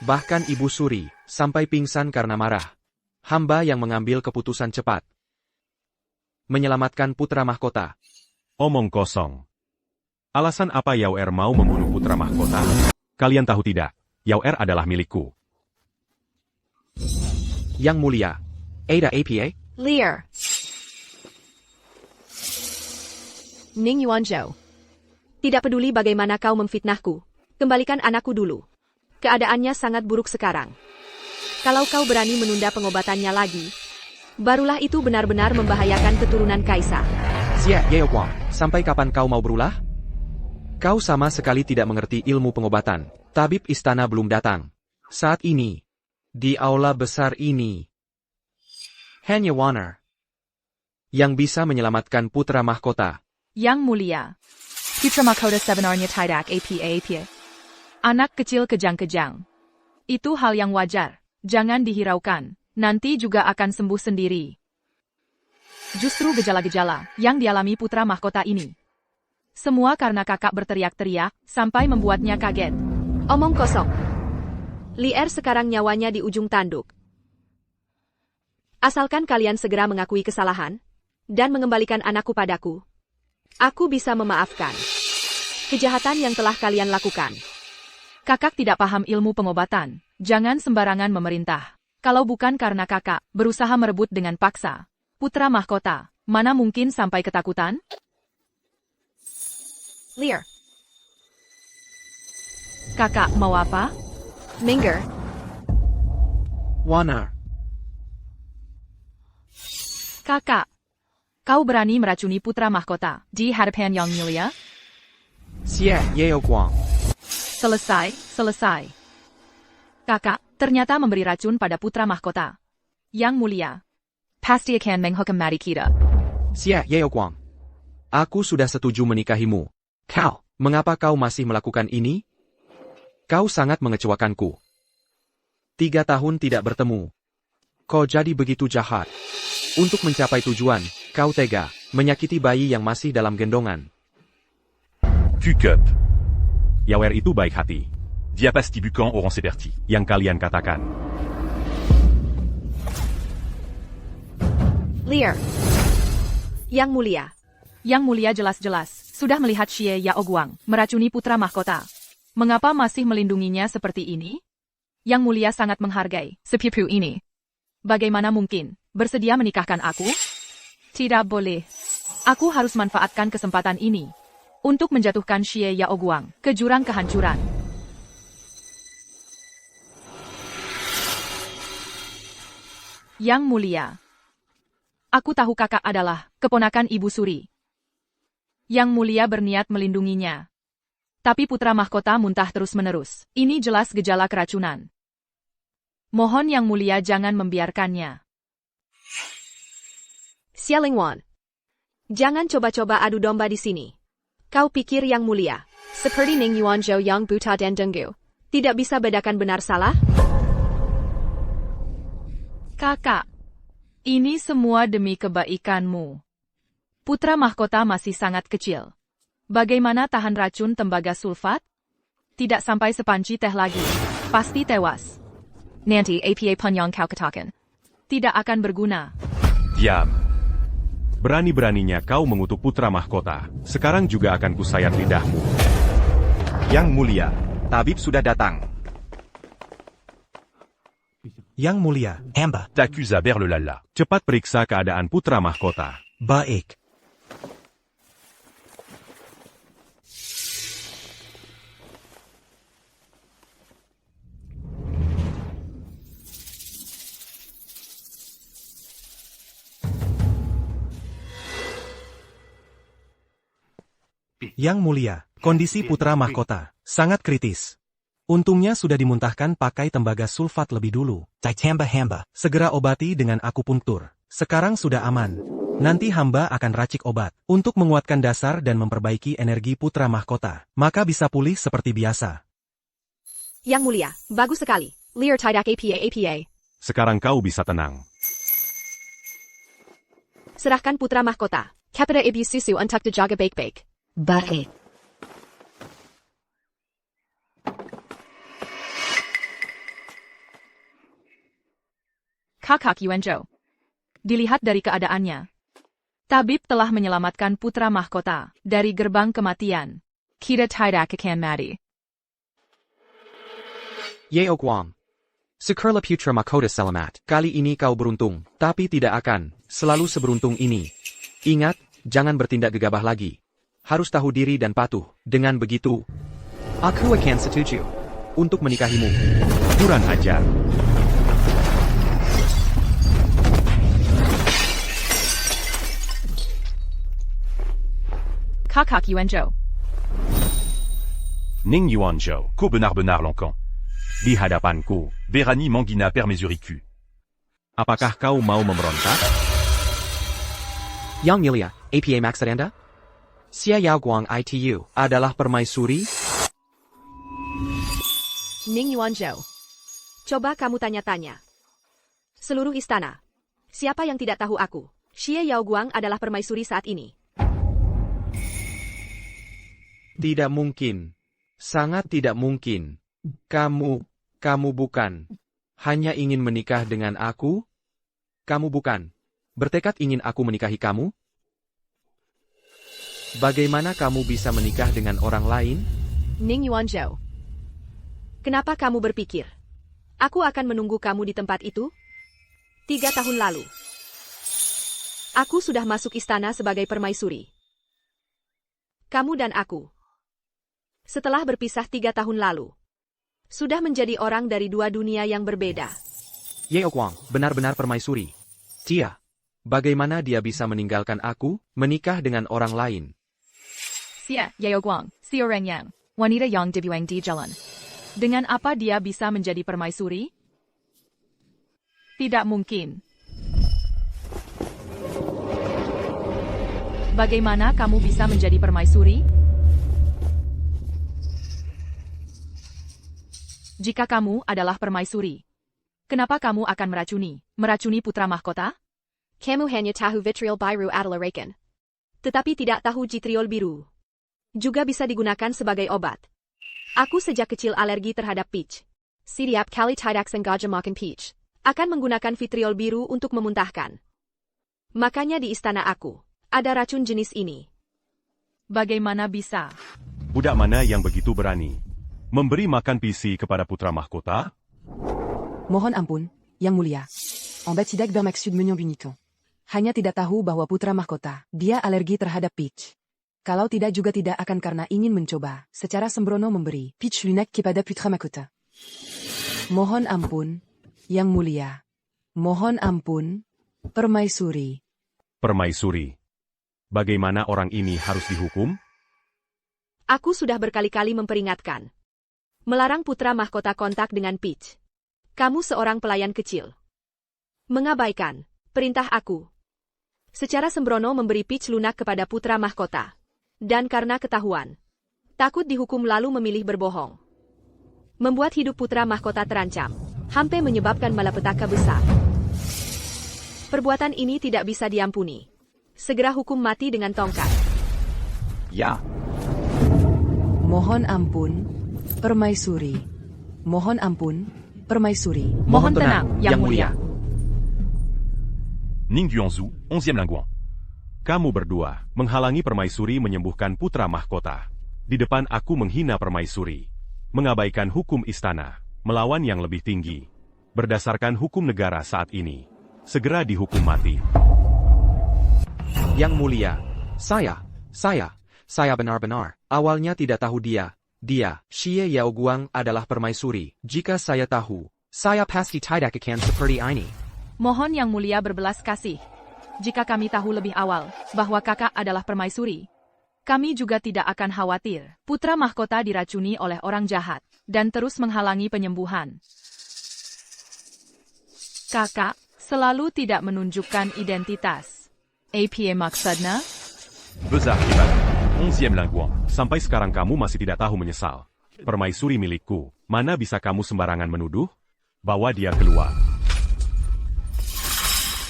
Bahkan Ibu Suri, sampai pingsan karena marah. Hamba yang mengambil keputusan cepat. Menyelamatkan putra mahkota. Omong kosong. Alasan apa Yao Er mau membunuh putra mahkota? Kalian tahu tidak, Yao Er adalah milikku. Yang mulia, Ada APA? Lear. Ning Yuanzhou. Tidak peduli bagaimana kau memfitnahku, kembalikan anakku dulu. Keadaannya sangat buruk sekarang. Kalau kau berani menunda pengobatannya lagi, barulah itu benar-benar membahayakan keturunan kaisar. Xie Yaoguang, sampai kapan kau mau berulah? Kau sama sekali tidak mengerti ilmu pengobatan. Tabib istana belum datang. Saat ini, di aula besar ini, hanya Warner yang bisa menyelamatkan putra mahkota. Yang mulia, putra mahkota sebenarnya tidak apa-apa. Anak kecil kejang-kejang. Itu hal yang wajar. Jangan dihiraukan. Nanti juga akan sembuh sendiri. Justru gejala-gejala yang dialami putra mahkota ini. Semua karena kakak berteriak-teriak sampai membuatnya kaget. Omong kosong. Lier sekarang nyawanya di ujung tanduk. Asalkan kalian segera mengakui kesalahan dan mengembalikan anakku padaku, aku bisa memaafkan kejahatan yang telah kalian lakukan. Kakak tidak paham ilmu pengobatan. Jangan sembarangan memerintah. Kalau bukan karena kakak berusaha merebut dengan paksa putra mahkota, mana mungkin sampai ketakutan? Lear. Kakak mau apa? Minger. Warner. Kakak, kau berani meracuni putra mahkota di hadapan Yang mulia? Xie Yaoguang. Selesai. Kakak, ternyata memberi racun pada putra mahkota. Yang mulia, pasti akan menghukum mati kita. Xie Yaoguang. Aku sudah setuju menikahimu. Kau, mengapa kau masih melakukan ini? Kau sangat mengecewakanku. 3 tahun tidak bertemu. Kau jadi begitu jahat. Untuk mencapai tujuan, kau tega menyakiti bayi yang masih dalam gendongan. Cukup. Yao Er itu baik hati. Dia pasti bukan orang seperti yang kalian katakan. Lear. Yang mulia. Yang mulia jelas-jelas sudah melihat Xie Yaoguang meracuni putra mahkota. Mengapa masih melindunginya seperti ini? Yang mulia sangat menghargai sepupu ini. Bagaimana mungkin bersedia menikahkan aku? Tidak boleh. Aku harus manfaatkan kesempatan ini untuk menjatuhkan Xie Yaoguang ke jurang kehancuran. Yang mulia, aku tahu kakak adalah keponakan Ibu Suri. Yang mulia berniat melindunginya. Tapi putra mahkota muntah terus-menerus. Ini jelas gejala keracunan. Mohon Yang mulia jangan membiarkannya. Xia Lingwan. Jangan coba-coba adu domba di sini. Kau pikir Yang mulia, seperti Ning Yuanzhou yang buta dan denggu, tidak bisa bedakan benar salah? Kakak, ini semua demi kebaikanmu. Putra mahkota masih sangat kecil. Bagaimana tahan racun tembaga sulfat? Tidak sampai sepanci teh lagi. Pasti tewas. Nanti apa pun yang kau katakan tidak akan berguna. Diam. Berani-beraninya kau mengutuk putra mahkota. Sekarang juga akan kusayat lidahmu. Yang mulia, tabib sudah datang. Yang mulia, Amba. T'accusa berlelala. Cepat periksa keadaan putra mahkota. Baik. Yang mulia, kondisi putra mahkota Sangat kritis. Untungnya sudah dimuntahkan pakai tembaga sulfat lebih dulu. Ditambah hamba. Segera obati dengan akupunktur. Sekarang sudah aman. Nanti hamba akan racik obat untuk menguatkan dasar dan memperbaiki energi putra mahkota. Maka bisa pulih seperti biasa. Yang mulia, bagus sekali. Leer tidak apa. Sekarang kau bisa tenang. Serahkan putra mahkota. Kapita ibu susu untuk dijaga baik-baik. Baik. Kakak Yuanzhou. Dilihat dari keadaannya. Tabib telah menyelamatkan putra mahkota dari gerbang kematian. Kita tidak akan mati. Yeo Guang. Syukurlah putra mahkota selamat. Kali ini kau beruntung, tapi tidak akan selalu seberuntung ini. Ingat, jangan bertindak gegabah lagi. Harus tahu diri dan patuh. Dengan begitu, aku akan setuju untuk menikahimu. Kurang ajar. Kakak Yuanzhou. Ning Yuanzhou, kau benar-benar longkang. Di hadapanku, Berani Mangina Permesuriku. Apakah kau mau memberontak? Yang mulia, apa maksud Anda? Xia Yao Guang itu adalah permaisuri? Ning Yuanzhou. Coba kamu tanya-tanya. Seluruh istana. Siapa yang tidak tahu aku? Xia Yao Guang adalah permaisuri saat ini. Tidak mungkin. Sangat tidak mungkin. Kamu bukan. Hanya ingin menikah dengan aku? Kamu bukan. Bertekad ingin aku menikahi kamu? Bagaimana kamu bisa menikah dengan orang lain? Ning Yuanzhou. Kenapa kamu berpikir aku akan menunggu kamu di tempat itu? 3 tahun lalu. Aku sudah masuk istana sebagai permaisuri. Kamu dan aku. Setelah berpisah 3 tahun lalu, sudah menjadi orang dari 2 dunia yang berbeda. Yeo Guang, benar-benar permaisuri. Dia, bagaimana dia bisa meninggalkan aku, menikah dengan orang lain? Xia Yao Guang, si orang yang, wanita yang dibuang di jalan. Dengan apa dia bisa menjadi permaisuri? Tidak mungkin. Bagaimana kamu bisa menjadi permaisuri? Jika kamu adalah permaisuri, kenapa kamu akan meracuni putra mahkota? Kamu hanya tahu vitriol biru adalah racun. Tetapi tidak tahu vitriol biru juga bisa digunakan sebagai obat. Aku sejak kecil alergi terhadap peach. Setiap kali tidak sengaja makan peach, akan menggunakan vitriol biru untuk memuntahkan. Makanya di istana aku, ada racun jenis ini. Bagaimana bisa? Budak mana yang begitu berani memberi makan PC kepada putra mahkota? Mohon ampun, Yang Mulia. Anda tidak bermaksud menyembunyikan. Hanya tidak tahu bahwa putra mahkota, dia alergi terhadap peach. Kalau tidak juga tidak akan karena ingin mencoba, secara sembrono memberi peach lunak kepada putra mahkota. Mohon ampun, Yang Mulia. Mohon ampun, permaisuri. Permaisuri. Bagaimana orang ini harus dihukum? Aku sudah berkali-kali memperingatkan. Melarang putra mahkota kontak dengan Peach. Kamu seorang pelayan kecil. Mengabaikan perintah aku. Secara sembrono memberi Peach lunak kepada putra mahkota. Dan karena ketahuan, takut dihukum lalu memilih berbohong. Membuat hidup putra mahkota terancam. Hampir menyebabkan malapetaka besar. Perbuatan ini tidak bisa diampuni. Segera hukum mati dengan tongkat. Ja. Mohon ampun, permaisuri. Mohon ampun, permaisuri. Mohon tenang, Yang Mulia. Ning Yuanzhou, 11 Langguang. Kamu berdua menghalangi permaisuri menyembuhkan putra mahkota. Di depan aku menghina permaisuri. Mengabaikan hukum istana, melawan yang lebih tinggi. Berdasarkan hukum negara saat ini, segera dihukum mati. Yang Mulia, saya benar-benar awalnya tidak tahu dia, Xia Yao Guang adalah permaisuri. Jika saya tahu, saya pasti tidak akan seperti ini. Mohon Yang Mulia berbelas kasih. Jika kami tahu lebih awal bahwa kakak adalah permaisuri, Kami juga tidak akan khawatir. Putra mahkota diracuni oleh orang jahat dan terus menghalangi penyembuhan. Kakak selalu tidak menunjukkan identitas. Apa maksudnya? Besar hebat. 11e Langguang. Sampai sekarang kamu masih tidak tahu menyesal. Permaisuri milikku. Mana bisa kamu sembarangan menuduh? Bawa dia keluar.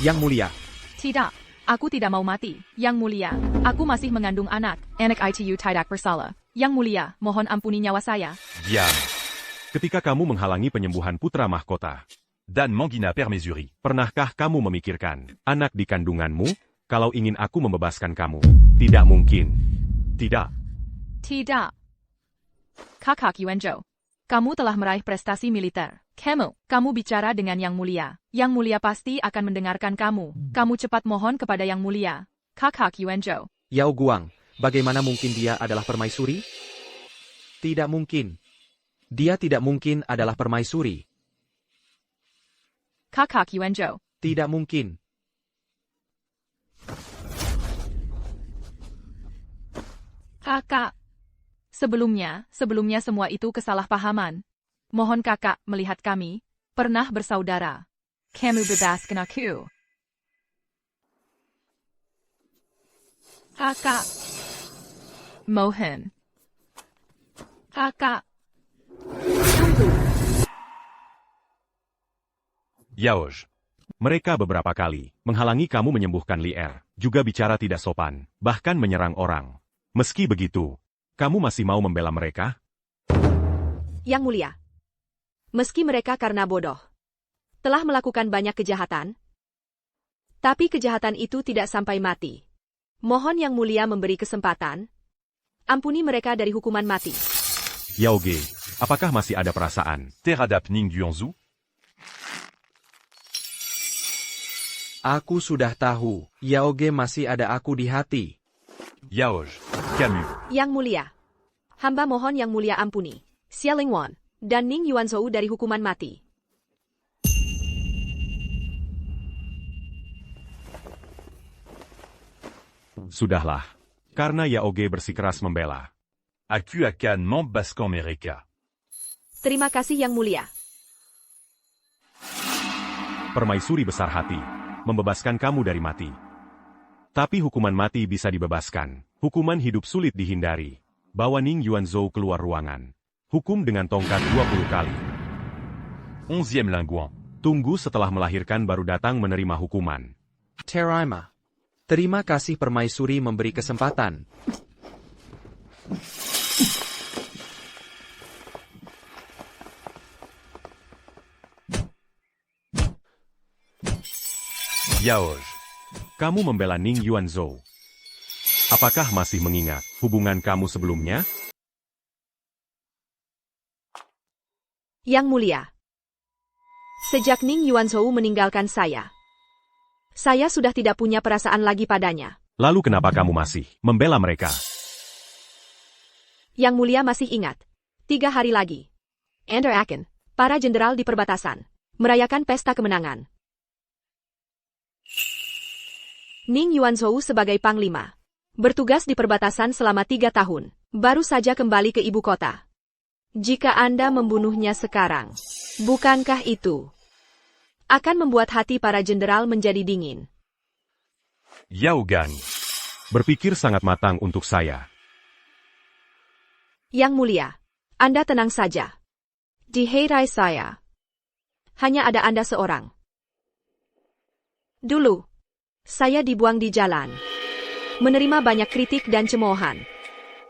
Yang Mulia. Tidak. Aku tidak mau mati. Yang Mulia, aku masih mengandung anak. Anak itu tidak bersalah. Yang Mulia, mohon ampuni nyawa saya. Diam. Ketika kamu menghalangi penyembuhan putra mahkota, Dan Mangina Permaisuri. pernahkah kamu memikirkan anak di kandunganmu? Kalau ingin aku membebaskan kamu, tidak mungkin. Tidak. Tidak. Kakak Yuanzhou, kamu telah meraih prestasi militer. Kamu bicara dengan Yang Mulia. Yang Mulia pasti akan mendengarkan kamu. Kamu cepat mohon kepada Yang Mulia. Kakak Yuanzhou. Yao Guang, bagaimana mungkin dia adalah permaisuri? Tidak mungkin. Dia tidak mungkin adalah permaisuri. Kakak Yuanzhou. Tidak mungkin. Kakak. Sebelumnya semua itu kesalahpahaman. Mohon kakak melihat kami, pernah bersaudara. Kamu bebaskan aku. Kakak. Mohon. Kakak. Tunggu. Yaoj. Mereka beberapa kali menghalangi kamu menyembuhkan Lier, juga bicara tidak sopan, bahkan menyerang orang. Meski begitu, kamu masih mau membela mereka? Yang Mulia, meski mereka karena bodoh telah melakukan banyak kejahatan, tapi kejahatan itu tidak sampai mati. Mohon Yang Mulia memberi kesempatan, ampuni mereka dari hukuman mati. Yao Ge, apakah masih ada perasaan? Teradap Ning Duanzu. Aku sudah tahu, Yao Ge masih ada aku di hati. Yaoj. Camus. Yang Mulia, hamba mohon Yang Mulia ampuni Xia Lingwan dan Ning Yuanzhou dari hukuman mati. Sudahlah. Karena Yao Ge bersikeras membela. Aku akan membebaskan mereka. Terima kasih Yang Mulia. Permaisuri besar hati, membebaskan kamu dari mati. Tapi hukuman mati bisa dibebaskan. Hukuman hidup sulit dihindari. Bawa Ning Yuanzhou keluar ruangan. Hukum dengan tongkat 20 kali. 11e Langguang. Tunggu setelah melahirkan baru datang menerima hukuman. Terima. Terima kasih permaisuri memberi kesempatan. Yaoj. Kamu membela Ning Yuanzhou. Apakah masih mengingat hubungan kamu sebelumnya? Yang Mulia, sejak Ning Yuanzhou meninggalkan saya sudah tidak punya perasaan lagi padanya. Lalu kenapa kamu masih membela mereka? Yang Mulia masih ingat, 3 hari lagi, Ender Aken, para jenderal di perbatasan, merayakan pesta kemenangan. Ning Yuanzhou sebagai panglima, bertugas di perbatasan selama 3 tahun, baru saja kembali ke ibu kota. Jika Anda membunuhnya sekarang, bukankah itu akan membuat hati para jenderal menjadi dingin? Yao Gang. Berpikir sangat matang untuk saya. Yang Mulia, Anda tenang saja. Di Heirai saya, hanya ada Anda seorang. Dulu, saya dibuang di jalan, menerima banyak kritik dan cemoohan.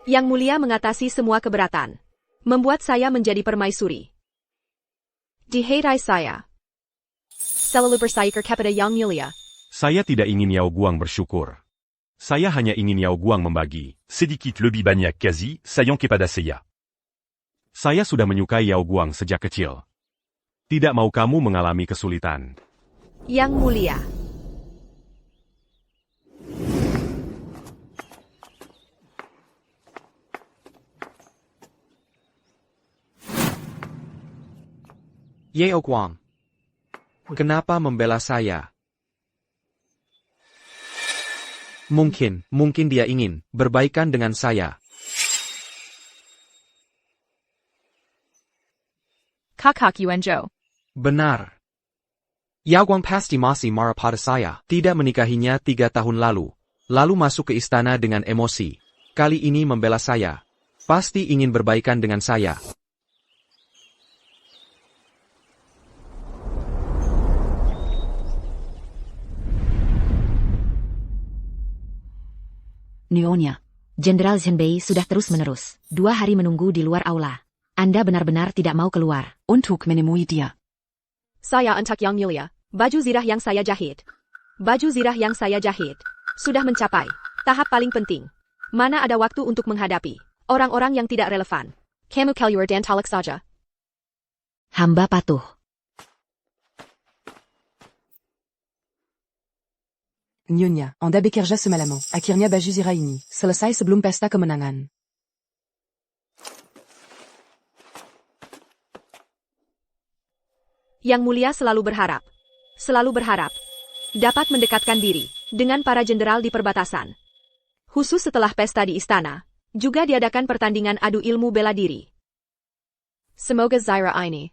Yang Mulia mengatasi semua keberatan, membuat saya menjadi permaisuri. Di Heirai saya, selalu bersaikar kepada Yang Mulia. Saya tidak ingin Yao Guang bersyukur. Saya hanya ingin Yao Guang membagi. Sedikit lebih banyak kasih sayang kepada saya. Saya sudah menyukai Yao Guang sejak kecil. Tidak mau kamu mengalami kesulitan. Yang Mulia, Yao Guang, kenapa membela saya? Mungkin dia ingin berbaikan dengan saya. Kakak Yuanzhou. Benar. Yao Guang pasti masih marah pada saya. Tidak menikahinya 3 tahun lalu. Lalu masuk ke istana dengan emosi. Kali ini membela saya. Pasti ingin berbaikan dengan saya. Nyonya. Jenderal Zhenbei sudah terus-menerus 2 hari menunggu di luar aula. Anda benar-benar tidak mau keluar. Untuk menemui dia. Saya Antak Yang Mulia. Baju zirah yang saya jahit. Baju zirah yang saya jahit. Sudah mencapai tahap paling penting. Mana ada waktu untuk menghadapi orang-orang yang tidak relevan. Kamu keluar dan talak saja. Hamba patuh. Nyonya, Anda bekerja semalam. Akhirnya baju zirah ini selesai sebelum pesta kemenangan. Yang Mulia selalu berharap dapat mendekatkan diri dengan para jenderal di perbatasan. Khusus setelah pesta di istana, juga diadakan pertandingan adu ilmu bela diri. Semoga Zaira ini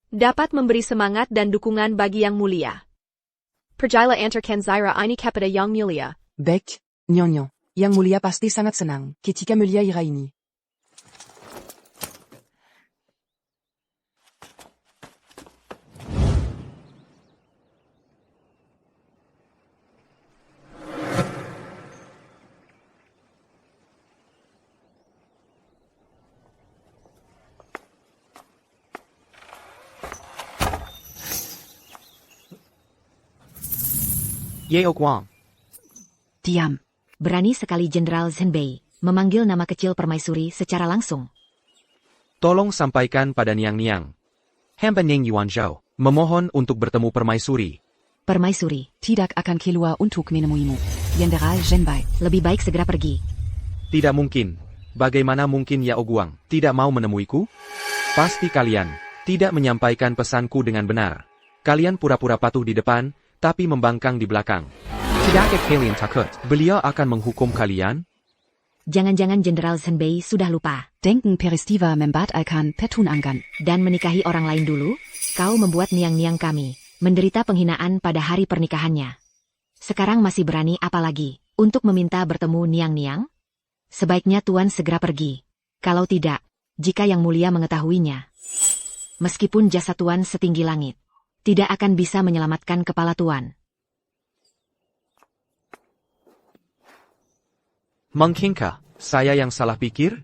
dapat memberi semangat dan dukungan bagi Yang Mulia. Perjala antarkan Zaira ini kepada Yang Mulia. Baik, Nyonya. Yang Mulia pasti sangat senang ketika melihat Ira ini. Yao Guang. Diam. Berani sekali Jenderal Zhenbei memanggil nama kecil permaisuri secara langsung. Tolong sampaikan pada Niang-Niang. Hamba Ning Yuanzhou memohon untuk bertemu permaisuri. Permaisuri, Tidak akan keluar untuk menemuimu. Jenderal Zhenbei. lebih baik segera pergi. Tidak mungkin. Bagaimana mungkin Yao Guang tidak mau menemuiku? Pasti kalian tidak menyampaikan pesanku dengan benar. Kalian pura-pura patuh di depan, tapi membangkang di belakang. Tidakkah kalian takut beliau akan menghukum kalian? Jangan-jangan Jenderal Zhenbei sudah lupa. Denken peristiwa membatalkan pertunangan. Dan menikahi orang lain dulu? Kau membuat niang-niang kami menderita penghinaan pada hari pernikahannya. Sekarang masih berani apalagi untuk meminta bertemu niang-niang? Sebaiknya Tuan segera pergi. Kalau tidak, jika Yang Mulia mengetahuinya, meskipun jasa Tuan setinggi langit, tidak akan bisa menyelamatkan kepala Tuan. Mungkinkah saya yang salah pikir?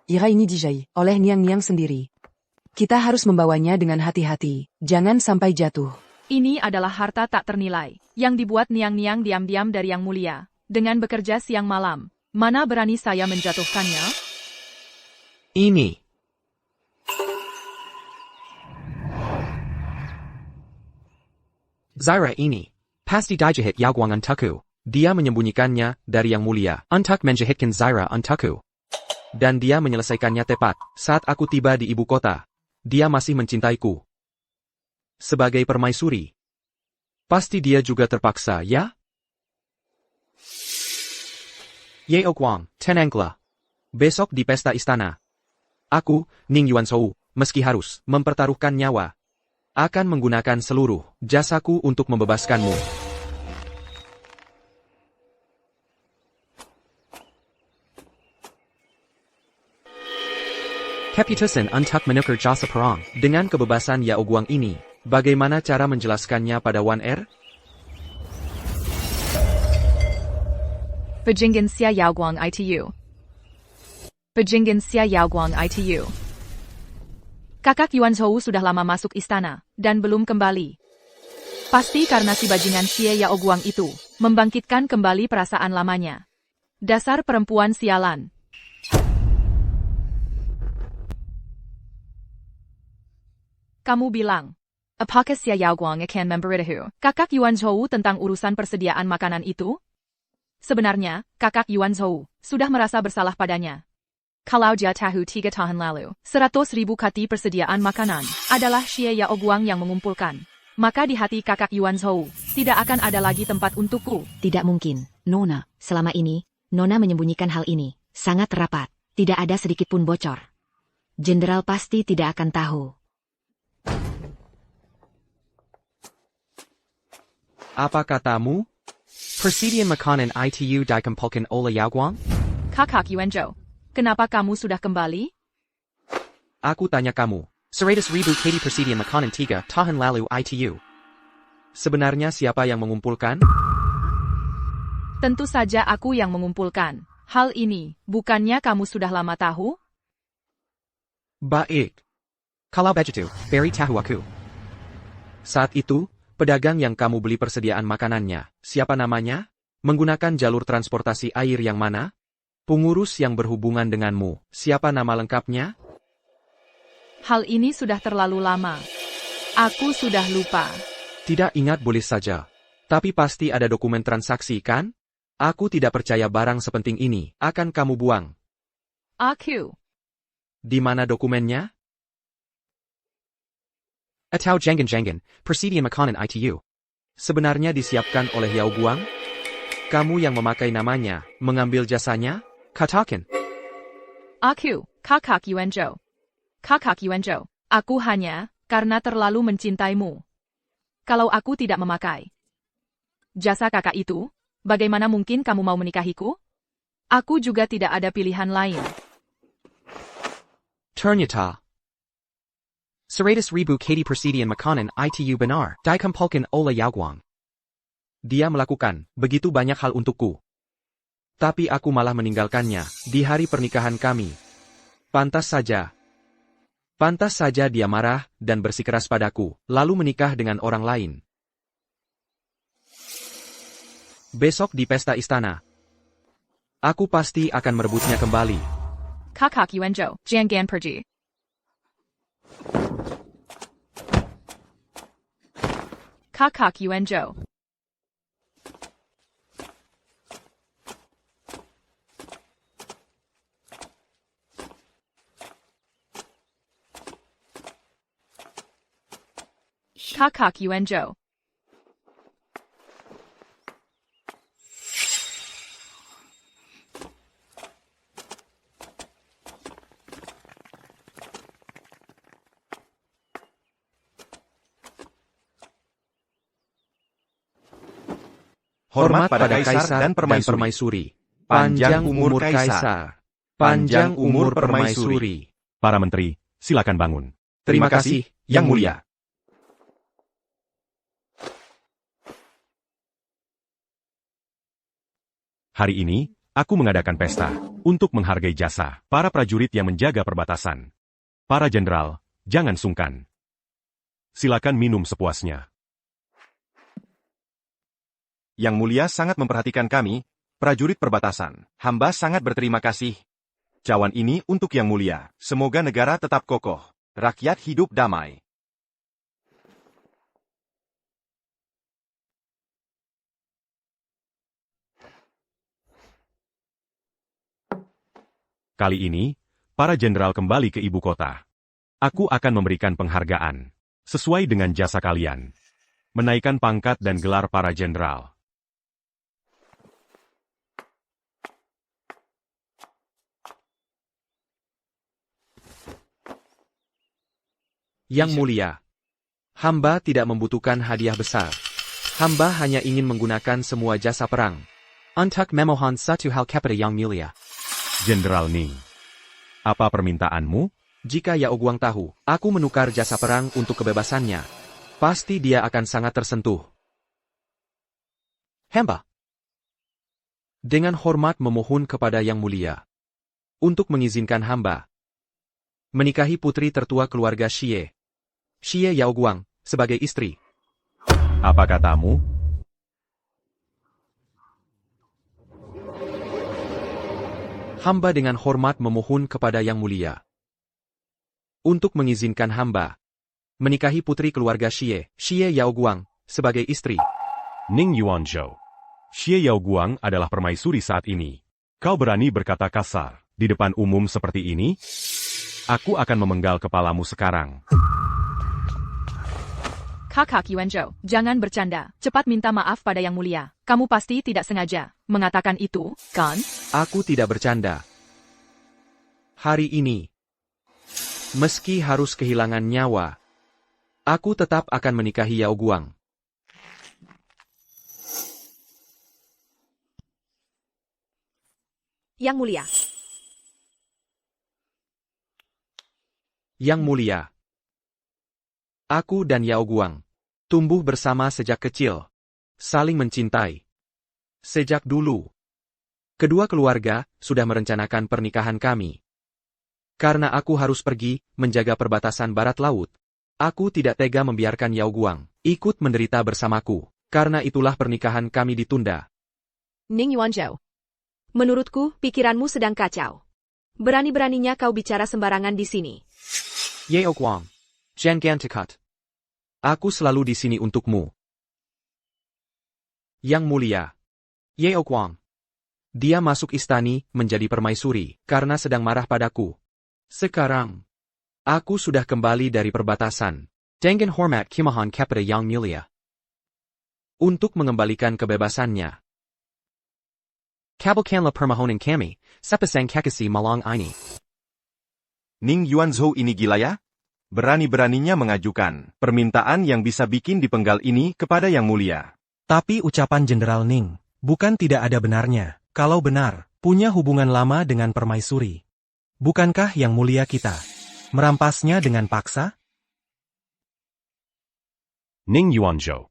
Ira ini dijahit oleh Niang-Niang sendiri. Kita harus membawanya dengan hati-hati. Jangan sampai jatuh. Ini adalah harta tak ternilai, yang dibuat Niang-Niang diam-diam dari Yang Mulia, dengan bekerja siang malam. Mana berani saya menjatuhkannya? Ini. Zaira ini pasti dijahit Yao Guang untukku. Dia menyembunyikannya dari Yang Mulia untuk menjahitkan Zaira untukku. Dan dia menyelesaikannya tepat saat aku tiba di ibu kota. Dia masih mencintaiku. Sebagai permaisuri. Pasti dia juga terpaksa, ya? Yao Guang, tenanglah. Besok di pesta istana. Aku, Ning Yuanzhou, meski harus mempertaruhkan nyawa, akan menggunakan seluruh jasaku untuk membebaskanmu. Keputusan untuk menukar jasa perang dengan kebebasan Yao Guang ini, bagaimana cara menjelaskannya pada Wan Er? Pejinggan Xia Yao Guang ITU. Pejinggan Xia Yao Guang ITU. Kakak Yuanzhou sudah lama masuk istana, dan belum kembali. Pasti karena si bajingan Xie Yao Guang itu, membangkitkan kembali perasaan lamanya. Dasar perempuan sialan. Kamu bilang, apakah Xia Yao Guang akan memberitahu Kakak Yuanzhou tentang urusan persediaan makanan itu? Sebenarnya, Kakak Yuanzhou sudah merasa bersalah padanya. Kalau dia tahu 3 tahun lalu, 100.000 kati persediaan makanan adalah Xie Yaoguang yang mengumpulkan. Maka di hati kakak Yuan Zhou, tidak akan ada lagi tempat untukku. Tidak mungkin, Nona. Selama ini, Nona menyembunyikan hal ini. Sangat rapat. Tidak ada sedikit pun bocor. Jenderal pasti tidak akan tahu. Apa katamu? Persediaan makanan itu dikumpulkan oleh Yaoguang? Kakak Yuan Zhou, kenapa kamu sudah kembali? Aku tanya kamu. 100.000 kati persediaan makanan 3 tahun lalu itu. Sebenarnya siapa yang mengumpulkan? Tentu saja aku yang mengumpulkan. Hal ini, bukannya kamu sudah lama tahu? Baik. Kalau begitu, beri tahu aku. Saat itu, pedagang yang kamu beli persediaan makanannya, siapa namanya? Menggunakan jalur transportasi air yang mana? Pengurus yang berhubungan denganmu, siapa nama lengkapnya? Hal ini sudah terlalu lama. Aku sudah lupa. Tidak ingat boleh saja. Tapi pasti ada dokumen transaksi kan? Aku tidak percaya barang sepenting ini akan kamu buang. Aku. Di mana dokumennya? Atau jangan-jangan, persediaan makanan itu. Sebenarnya disiapkan oleh Yaoguang? Kamu yang memakai namanya, mengambil jasanya? Katakan. Aku, kakak Yuan Zhou. Kakak Yuan Zhou, aku hanya, karena terlalu mencintaimu. Kalau aku tidak memakai jasa kakak itu, bagaimana mungkin kamu mau menikahiku? Aku juga tidak ada pilihan lain. Ternyata. 100.000 kati persediaan makanan itu benar dikumpulkan oleh Yaoguang. Dia melakukan begitu banyak hal untukku. Tapi aku malah meninggalkannya di hari pernikahan kami. Pantas saja dia marah dan bersikeras padaku, lalu menikah dengan orang lain. Besok di pesta istana, aku pasti akan merebutnya kembali. Kakak Yuan Zhou, jangan pergi. Kakak Yuan Zhou. Kakak Yuan Zhou. Hormat pada Kaisar dan Permaisuri. Panjang umur Kaisar. Panjang umur Permaisuri. Para menteri, silakan bangun. Terima kasih, Yang Mulia. Hari ini, aku mengadakan pesta untuk menghargai jasa para prajurit yang menjaga perbatasan. Para jenderal, jangan sungkan. Silakan minum sepuasnya. Yang Mulia sangat memperhatikan kami, prajurit perbatasan. Hamba sangat berterima kasih. Cawan ini untuk Yang Mulia. Semoga negara tetap kokoh. Rakyat hidup damai. Kali ini, para jenderal kembali ke ibu kota. Aku akan memberikan penghargaan sesuai dengan jasa kalian. Menaikkan pangkat dan gelar para jenderal. Yang Mulia, hamba tidak membutuhkan hadiah besar. Hamba hanya ingin menggunakan semua jasa perang. Untuk memohon satu hal kepada Yang Mulia. Jenderal Ning, apa permintaanmu? Jika Yaoguang tahu, aku menukar jasa perang untuk kebebasannya, pasti dia akan sangat tersentuh. Hamba dengan hormat memohon kepada Yang Mulia untuk mengizinkan hamba menikahi putri tertua keluarga Xie Yaoguang, sebagai istri. Apa katamu? Hamba dengan hormat memohon kepada Yang Mulia untuk mengizinkan hamba menikahi putri keluarga Xie Yaoguang, sebagai istri. Ning Yuanzhou, Xie Yaoguang adalah permaisuri saat ini. Kau berani berkata kasar di depan umum seperti ini? Aku akan memenggal kepalamu sekarang. Kakak Yuanzhou, jangan bercanda. Cepat minta maaf pada Yang Mulia. Kamu pasti tidak sengaja mengatakan itu, kan? Aku tidak bercanda. Hari ini, meski harus kehilangan nyawa, aku tetap akan menikahi Yao Guang. Yang Mulia. Yang Mulia. Aku dan Yao Guang tumbuh bersama sejak kecil, saling mencintai. Sejak dulu, kedua keluarga sudah merencanakan pernikahan kami. Karena aku harus pergi menjaga perbatasan barat laut, aku tidak tega membiarkan Yao Guang ikut menderita bersamaku. Karena itulah pernikahan kami ditunda. Ning Yuanzhou. Menurutku, pikiranmu sedang kacau. Berani-beraninya kau bicara sembarangan di sini. Yao Guang, jangan dekat. Aku selalu di sini untukmu. Yang Mulia. Yao Guang. Dia masuk istana menjadi permaisuri karena sedang marah padaku. Sekarang, aku sudah kembali dari perbatasan. Dengan hormat kimohon kepada Yang Mulia. Untuk mengembalikan kebebasannya. Kabulkanlah permohonan kami, sepasang kakasi malang ini. Ning Yuanzhou ini gila ya? Berani-beraninya mengajukan permintaan yang bisa bikin dipenggal ini kepada Yang Mulia. Tapi ucapan Jenderal Ning, bukan tidak ada benarnya. Kalau benar, punya hubungan lama dengan permaisuri. Bukankah Yang Mulia kita merampasnya dengan paksa? Ning Yuanzhou.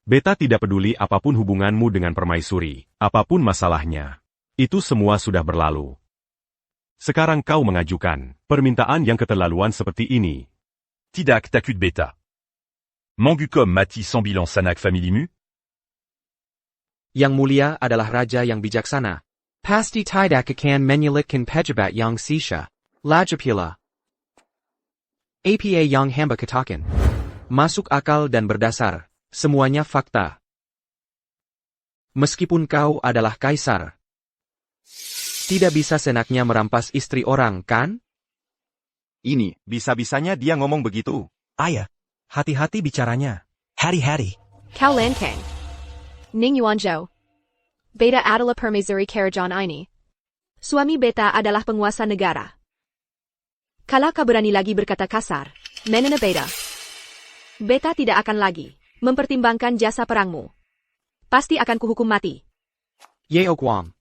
Beta tidak peduli apapun hubunganmu dengan permaisuri, apapun masalahnya. Itu semua sudah berlalu. Sekarang kau mengajukan permintaan yang keterlaluan seperti ini. Tidak takut beta. Mangukom mati sans bilan sanak familimu? Yang Mulia adalah raja yang bijaksana. Pasti tidak akan menyelitkan pejabat yang sisha. Lajapila. APA yang hamba katakan. Masuk akal dan berdasar. Semuanya fakta. Meskipun kau adalah kaisar, tidak bisa senaknya merampas istri orang, kan? Ini, bisa-bisanya dia ngomong begitu. Ayah, hati-hati bicaranya. Hari-hari. Kau Lankang. Ning Yuanzhou. Beta adalah permaisuri kerajaan ini. Suami beta adalah penguasa negara. Kalau kau berani lagi berkata kasar, menena beta. Beta tidak akan lagi mempertimbangkan jasa perangmu. Pasti akan kuhukum mati. Yao Guang.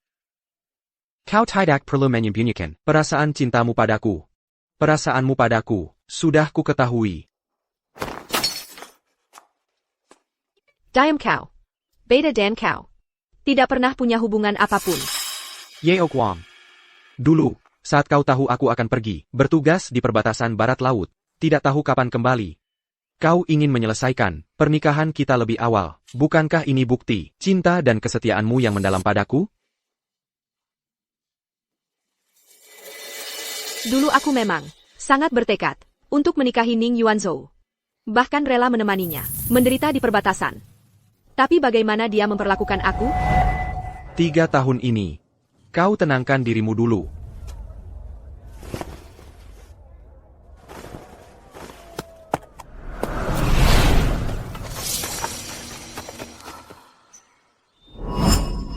Kau tidak perlu menyembunyikan perasaan cintamu padaku. Perasaanmu padaku sudah ku ketahui. Diam kau. Beta dan kau tidak pernah punya hubungan apapun. Yao Guang. Dulu, saat kau tahu aku akan pergi, bertugas di perbatasan barat laut, tidak tahu kapan kembali. Kau ingin menyelesaikan pernikahan kita lebih awal. Bukankah ini bukti cinta dan kesetiaanmu yang mendalam padaku? Dulu aku memang sangat bertekad untuk menikahi Ning Yuanzhou. Bahkan rela menemaninya menderita di perbatasan. Tapi bagaimana dia memperlakukan aku? 3 tahun ini, kau tenangkan dirimu dulu.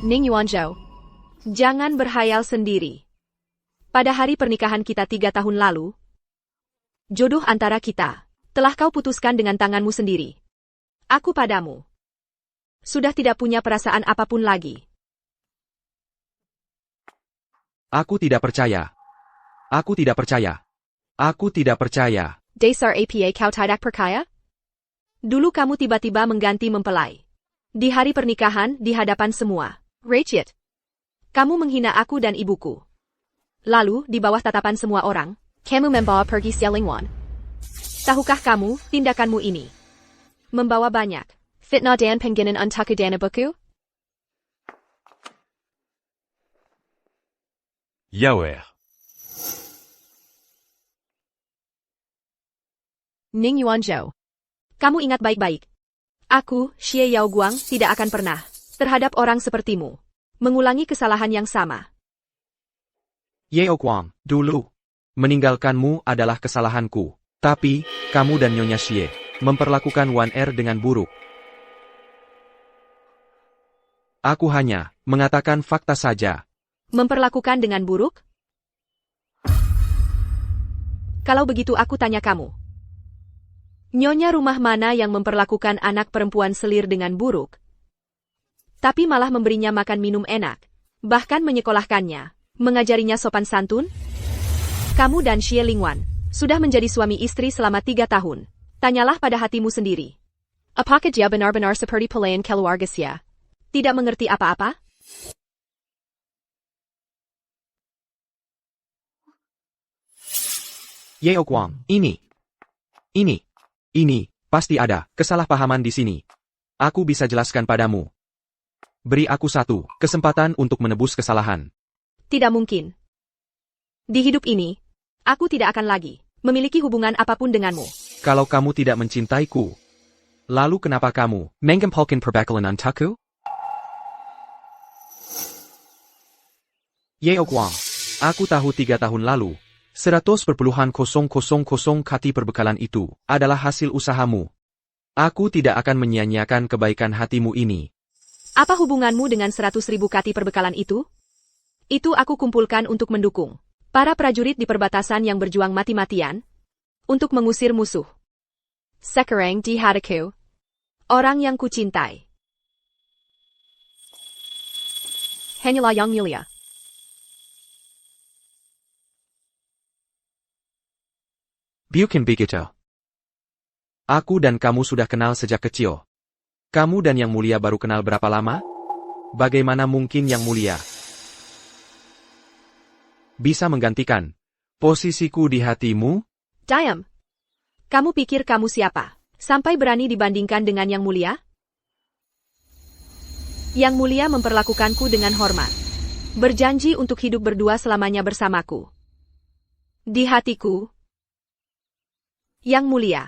Ning Yuanzhou, jangan berhayal sendiri. Pada hari pernikahan kita 3 tahun lalu, jodoh antara kita telah kau putuskan dengan tanganmu sendiri. Aku padamu sudah tidak punya perasaan apapun lagi. Aku tidak percaya. Aku tidak percaya. Aku tidak percaya. Dasar APA kau tidak percaya? Dulu kamu tiba-tiba mengganti mempelai. Di hari pernikahan, di hadapan semua. Rachel, kamu menghina aku dan ibuku. Lalu, di bawah tatapan semua orang, kamu membawa pergi Xiaolingwan. Tahukah kamu, tindakanmu ini membawa banyak fitnah dan penghinaan untuk dana buku? Yaoer. Ning Yuanzhou, kamu ingat baik-baik. Aku, Xie Yao Guang, tidak akan pernah terhadap orang sepertimu mengulangi kesalahan yang sama. Yeo Guang, dulu. Meninggalkanmu adalah kesalahanku. Tapi, kamu dan Nyonya Xie memperlakukan Wan Er dengan buruk. Aku hanya mengatakan fakta saja. Memperlakukan dengan buruk? Kalau begitu aku tanya kamu. Nyonya rumah mana yang memperlakukan anak perempuan selir dengan buruk? Tapi malah memberinya makan minum enak. Bahkan menyekolahkannya. Mengajarinya sopan santun? Kamu dan Xie Lingwan sudah menjadi suami istri selama 3 tahun. Tanyalah pada hatimu sendiri. Apakah dia benar-benar seperti pelayan keluarga Xie? Tidak mengerti apa-apa? Yeo Guang, ini, pasti ada kesalahpahaman di sini. Aku bisa jelaskan padamu. Beri aku satu kesempatan untuk menebus kesalahan. Tidak mungkin. Di hidup ini, aku tidak akan lagi memiliki hubungan apapun denganmu. Kalau kamu tidak mencintaiku, lalu kenapa kamu menggempalkan perbakalan untukku? Yeo Guang, aku tahu 3 tahun lalu, 100,000 kati perbekalan itu adalah hasil usahamu. Aku tidak akan menyia-nyiakan kebaikan hatimu ini. Apa hubunganmu dengan 100.000 kati perbekalan itu? Itu aku kumpulkan untuk mendukung para prajurit di perbatasan yang berjuang mati-matian untuk mengusir musuh. Sekarang di hatiku, orang yang kucintai hanyalah yang mulia. Bukan begitu. Aku dan kamu sudah kenal sejak kecil. Kamu dan Yang Mulia baru kenal berapa lama? Bagaimana mungkin Yang Mulia bisa menggantikan posisiku di hatimu? Diam. Kamu pikir kamu siapa? Sampai berani dibandingkan dengan Yang Mulia? Yang Mulia memperlakukanku dengan hormat. Berjanji untuk hidup berdua selamanya bersamaku. Di hatiku, Yang Mulia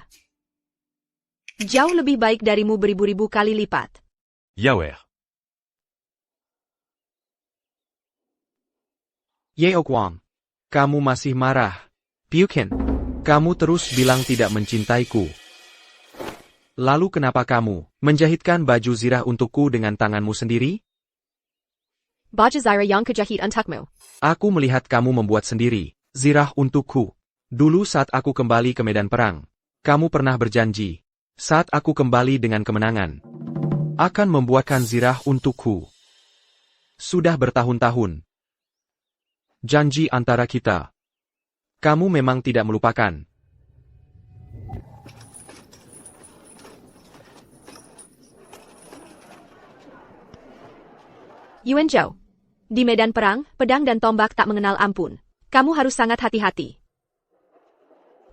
jauh lebih baik darimu beribu-ribu kali lipat. Yawer. Yeo Guang, kamu masih marah. Bukan. Kamu terus bilang tidak mencintaiku. Lalu kenapa kamu menjahitkan baju zirah untukku dengan tanganmu sendiri? Baju zirah yang kejahit untukmu. Aku melihat kamu membuat sendiri zirah untukku. Dulu saat aku kembali ke medan perang, kamu pernah berjanji, saat aku kembali dengan kemenangan, akan membuatkan zirah untukku. Sudah bertahun-tahun. Janji antara kita. Kamu memang tidak melupakan. Yuan Zhou. Di medan perang, pedang dan tombak tak mengenal ampun. Kamu harus sangat hati-hati.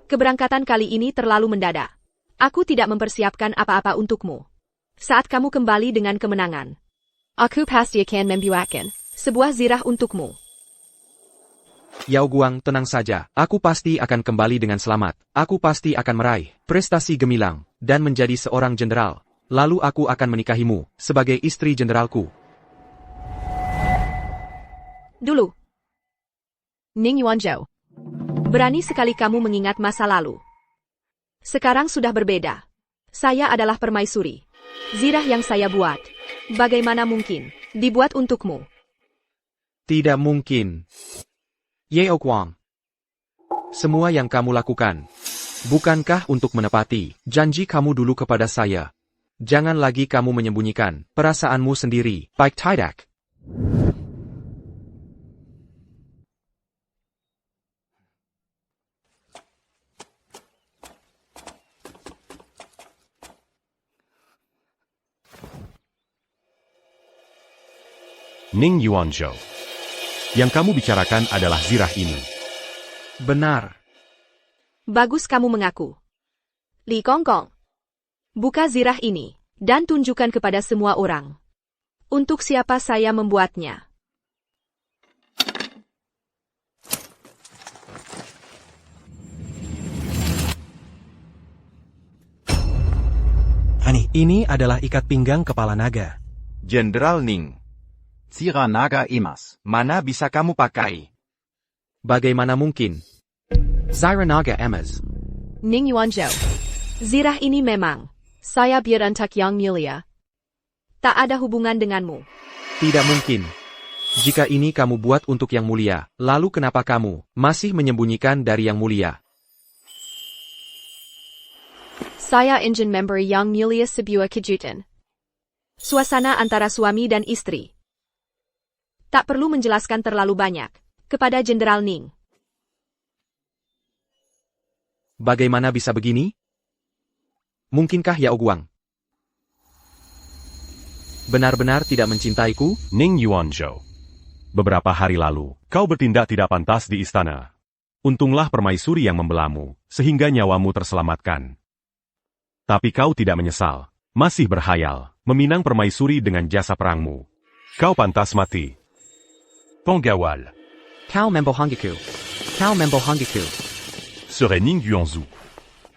Keberangkatan kali ini terlalu mendadak. Aku tidak mempersiapkan apa-apa untukmu. Saat kamu kembali dengan kemenangan, aku pasti akan membuatkan sebuah zirah untukmu. Yao Guang, tenang saja. Aku pasti akan kembali dengan selamat. Aku pasti akan meraih prestasi gemilang dan menjadi seorang jenderal. Lalu aku akan menikahimu sebagai istri jenderalku. Dulu, Ning Yuan Zhou. Berani sekali kamu mengingat masa lalu. Sekarang sudah berbeda. Saya adalah permaisuri. Zirah yang saya buat, bagaimana mungkin dibuat untukmu? Tidak mungkin. Yeo Guang. Semua yang kamu lakukan, bukankah untuk menepati janji kamu dulu kepada saya? Jangan lagi kamu menyembunyikan perasaanmu sendiri, baik tidak? Ning Yuanzhou. Yang kamu bicarakan adalah zirah ini. Benar. Bagus kamu mengaku. Li Gonggong. Buka zirah ini, dan tunjukkan kepada semua orang. Untuk siapa saya membuatnya. Ini adalah ikat pinggang kepala naga. Jenderal Ning. Zirah naga emas. Mana bisa kamu pakai? Bagaimana mungkin? Ziranaga Emas. Ning Yuanzhou. Zirah ini memang. Saya berontak yang mulia. Tak ada hubungan denganmu. Tidak mungkin. Jika ini kamu buat untuk yang mulia, lalu kenapa kamu masih menyembunyikan dari yang mulia? Saya ingin memberi yang mulia sebuah kejutan. Suasana antara suami dan istri. Tak perlu menjelaskan terlalu banyak. Kepada Jenderal Ning. Bagaimana bisa begini? Mungkinkah Yao Guang benar-benar tidak mencintaiku? Ning Yuanzhou. Beberapa hari lalu, kau bertindak tidak pantas di istana. Untunglah permaisuri yang membelamu, sehingga nyawamu terselamatkan. Tapi kau tidak menyesal, masih berhayal, meminang permaisuri dengan jasa perangmu. Kau pantas mati. Penggawal. Kau membohongiku. Kau membohongiku. Serai Ning Yuanzhou.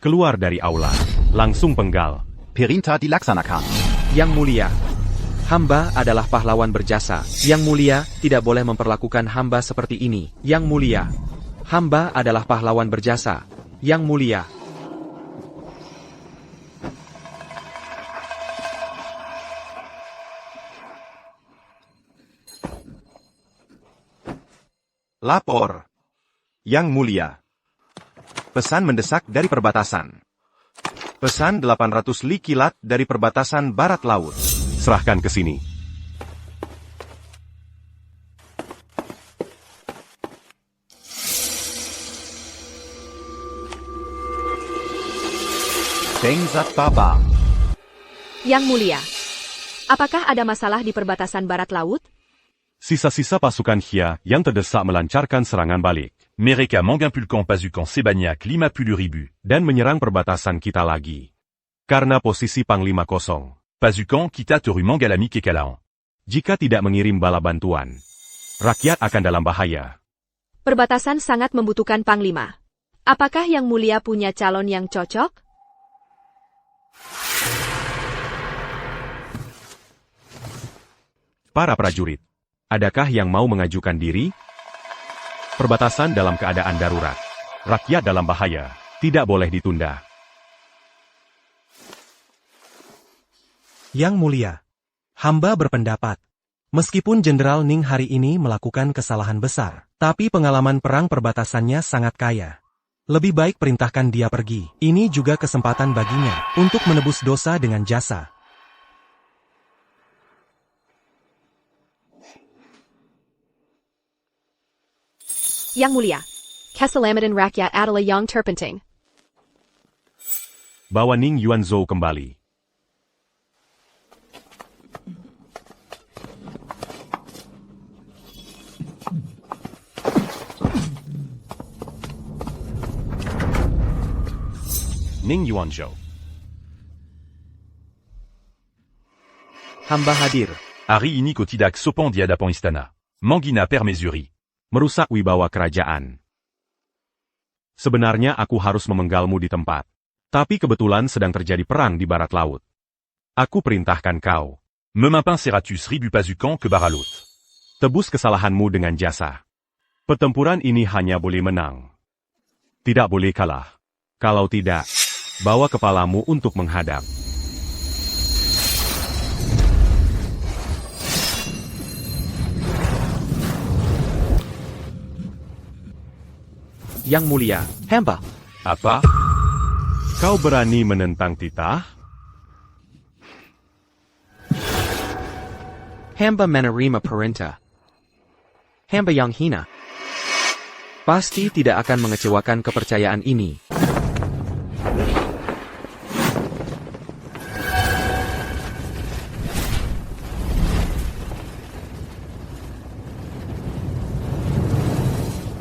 Keluar dari aula, langsung penggal. Perintah dilaksanakan. Yang mulia. Hamba adalah pahlawan berjasa. Yang mulia tidak boleh memperlakukan hamba seperti ini. Yang mulia. Hamba adalah pahlawan berjasa. Yang mulia. Lapor. Yang mulia. Pesan mendesak dari perbatasan. Pesan 800 li kilat dari perbatasan barat laut. Serahkan ke sini. Tengzat Baba. Yang mulia. Apakah ada masalah di perbatasan barat laut? Sisa-sisa pasukan Xia yang terdesak melancarkan serangan balik. Mereka mengampulkan pasukan sebanyak 50.000. Dan menyerang perbatasan kita lagi. Karena posisi Panglima kosong. Pasukan kita teru Mangalami Kekalaan. Jika tidak mengirim bala bantuan, rakyat akan dalam bahaya. Perbatasan sangat membutuhkan panglima. Apakah yang mulia punya calon yang cocok? Para prajurit, adakah yang mau mengajukan diri? Perbatasan dalam keadaan darurat. Rakyat dalam bahaya. Tidak boleh ditunda. Yang mulia, hamba berpendapat, meskipun Jenderal Ning hari ini melakukan kesalahan besar, tapi pengalaman perang perbatasannya sangat kaya. Lebih baik perintahkan dia pergi. Ini juga kesempatan baginya untuk menebus dosa dengan jasa. Yang mulia. Keselamatan rakyat adalah yang terpenting. Bawa Ning Yuanzhou kembali. Ning Yuanzhou. Hamba hadir. Hari ini kau tidak sopan di hadapan istana. Menghina permaisuri. Merusak wibawa kerajaan. Sebenarnya aku harus memenggalmu di tempat. Tapi kebetulan sedang terjadi perang di barat laut. Aku perintahkan kau. Me m'impenseras-tu ribu pasukan ke Baralut. Tebus kesalahanmu dengan jasa. Pertempuran ini hanya boleh menang. Tidak boleh kalah. Kalau tidak, bawa kepalamu untuk menghadap. Yang mulia, hamba. Apa? Kau berani menentang titah? Hamba menerima perintah. Hamba yang hina. Pasti tidak akan mengecewakan kepercayaan ini.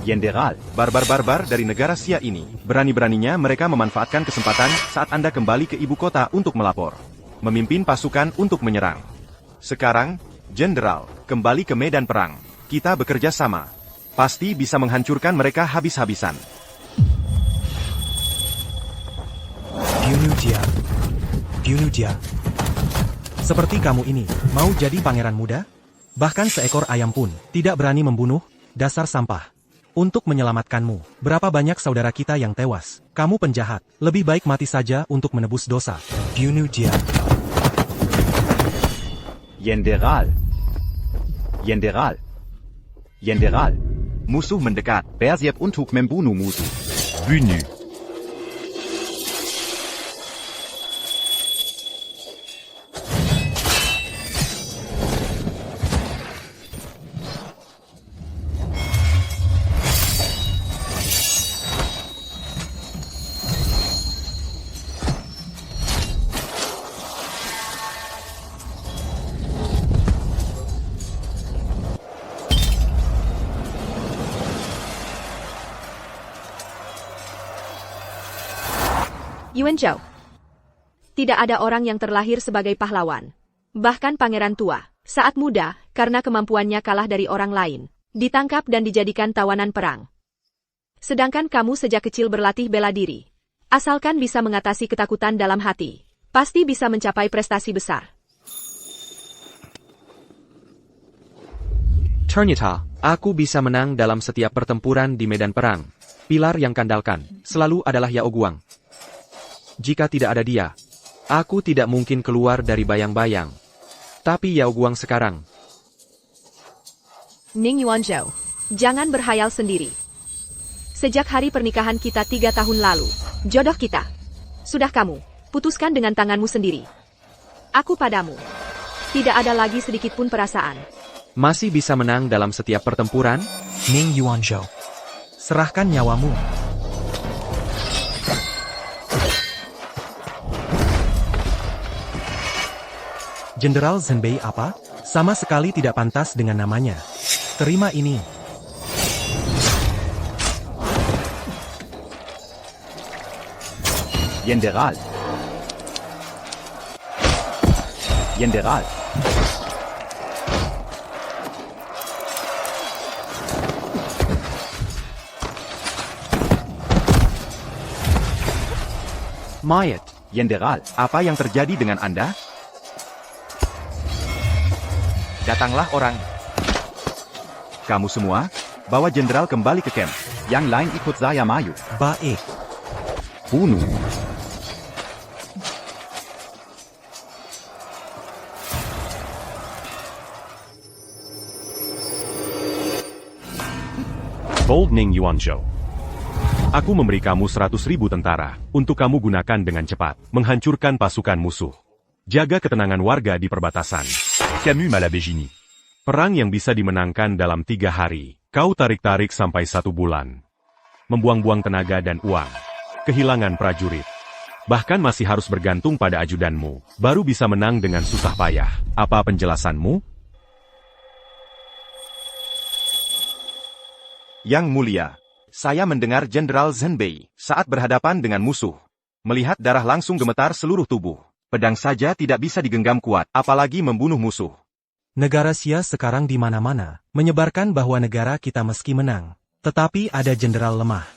Jenderal, barbar-barbar dari negara Xia ini, berani-beraninya mereka memanfaatkan kesempatan saat Anda kembali ke ibu kota untuk melapor. Memimpin pasukan untuk menyerang. Sekarang, Jenderal, kembali ke medan perang. Kita bekerja sama. Pasti bisa menghancurkan mereka habis-habisan. Bunuh dia. Seperti kamu ini, mau jadi pangeran muda? Bahkan seekor ayam pun tidak berani membunuh, dasar sampah. untuk menyelamatkanmu. Berapa banyak saudara kita yang tewas? Kamu penjahat. Lebih baik mati saja untuk menebus dosa. Bunuh dia. Jenderal. Jenderal. Jenderal. Musuh mendekat. Bersiap untuk membunuh musuh. Venu. Yuan Zhao. Tidak ada orang yang terlahir sebagai pahlawan. Bahkan pangeran tua, saat muda, karena kemampuannya kalah dari orang lain, ditangkap dan dijadikan tawanan perang. Sedangkan kamu sejak kecil berlatih bela diri. Asalkan bisa mengatasi ketakutan dalam hati, pasti bisa mencapai prestasi besar. Ternyata, aku bisa menang dalam setiap pertempuran di medan perang. Pilar yang kandalkan, selalu adalah Yao Guang. Jika tidak ada dia, aku tidak mungkin keluar dari bayang-bayang. Tapi Yao Guang sekarang. Ning Yuan Zhao, jangan berhayal sendiri. Sejak hari pernikahan kita 3 tahun lalu, jodoh kita. Sudah kamu, putuskan dengan tanganmu sendiri. Aku padamu. Tidak ada lagi sedikit pun perasaan. Masih bisa menang dalam setiap pertempuran? Ning Yuan Zhao, serahkan nyawamu. Jenderal Zhenbei apa? Sama sekali tidak pantas dengan namanya. Terima ini. Jenderal. Jenderal. Mayat. Jenderal, apa yang terjadi dengan Anda? Datanglah orang. Kamu semua, bawa jenderal kembali ke camp. Yang lain ikut saya maju. Baik. Bunuh. Bold Ning Yuan Zhao. Aku memberi kamu 100.000 tentara, untuk kamu gunakan dengan cepat, menghancurkan pasukan musuh. Jaga ketenangan warga di perbatasan. Camus Malabégini. Perang yang bisa dimenangkan dalam 3 hari, kau tarik-tarik sampai 1 bulan. Membuang-buang tenaga dan uang. Kehilangan prajurit. Bahkan masih harus bergantung pada ajudanmu, baru bisa menang dengan susah payah. Apa penjelasanmu? Yang mulia, saya mendengar Jenderal Zhenbei saat berhadapan dengan musuh. Melihat darah langsung gemetar seluruh tubuh. Pedang saja tidak bisa digenggam kuat, apalagi membunuh musuh. Negara Xia sekarang di mana-mana, menyebarkan bahwa negara kita meski menang, tetapi ada jenderal lemah.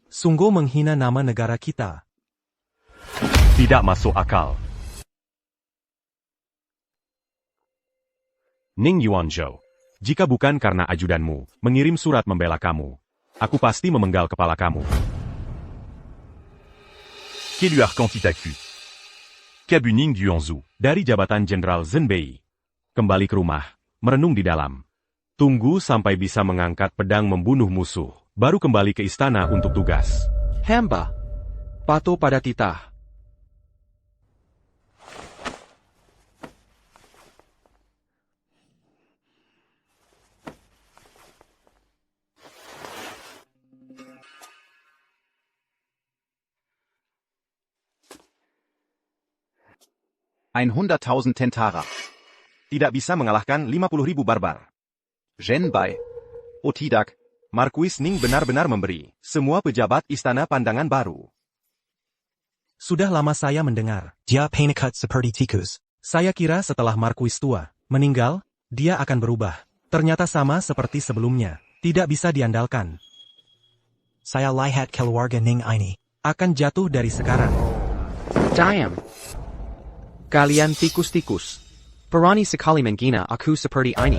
Sungguh menghina nama negara kita. Tidak masuk akal. Ning Yuan Zhao, jika bukan karena ajudanmu mengirim surat membela kamu, aku pasti memenggal kepala kamu. Keluar Quantitaku. Kabuning Yuanzhu. Dari jabatan Jenderal Zhenbei. Kembali ke rumah, merenung di dalam. Tunggu sampai bisa mengangkat pedang membunuh musuh, baru kembali ke istana untuk tugas. Hamba. Patuh pada titah. Ein 100.000 Tentara. Tidak bisa mengalahkan 50.000 barbar. Zhenbai. Oh tidak. Marquis Ning benar-benar memberi semua pejabat istana pandangan baru. Sudah lama saya mendengar. Dia penekat seperti tikus. Saya kira setelah Marquis tua meninggal, dia akan berubah. Ternyata sama seperti sebelumnya. Tidak bisa diandalkan. Saya lihat keluarga Ning ini akan jatuh dari sekarang. Diam. Kalian tikus-tikus. Berani sekali menghina aku seperti ini.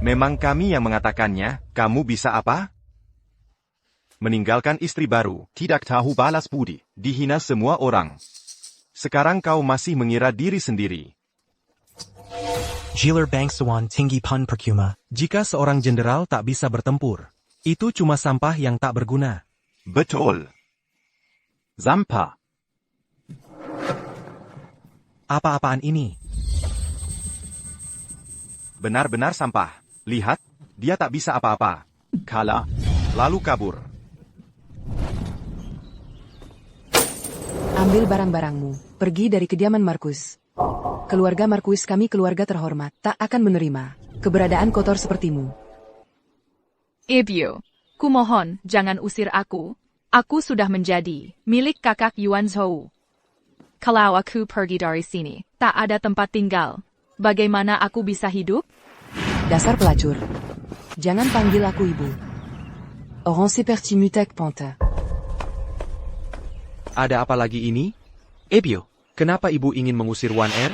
Memang kami yang mengatakannya, kamu bisa apa? meninggalkan istri baru, tidak tahu balas budi, dihina semua orang. Sekarang kau masih mengira diri sendiri. Jiller bangsawan tinggi pun percuma. Jika seorang jenderal tak bisa bertempur, itu cuma sampah yang tak berguna. Betul. Sampah. Apa-apaan ini? Benar-benar sampah. Lihat, dia tak bisa apa-apa. Kalah, lalu kabur. Ambil barang-barangmu, pergi dari kediaman Markus. Keluarga Markus kami keluarga terhormat, tak akan menerima keberadaan kotor sepertimu. Ebio, kumohon, jangan usir aku. Aku sudah menjadi milik kakak Yuan Zhou. Kalau aku pergi dari sini, tak ada tempat tinggal. Bagaimana aku bisa hidup? Dasar pelacur. Jangan panggil aku ibu. Orang seperti mutek ponte. Ada apa lagi ini? Ebio, kenapa ibu ingin mengusir Wan Er?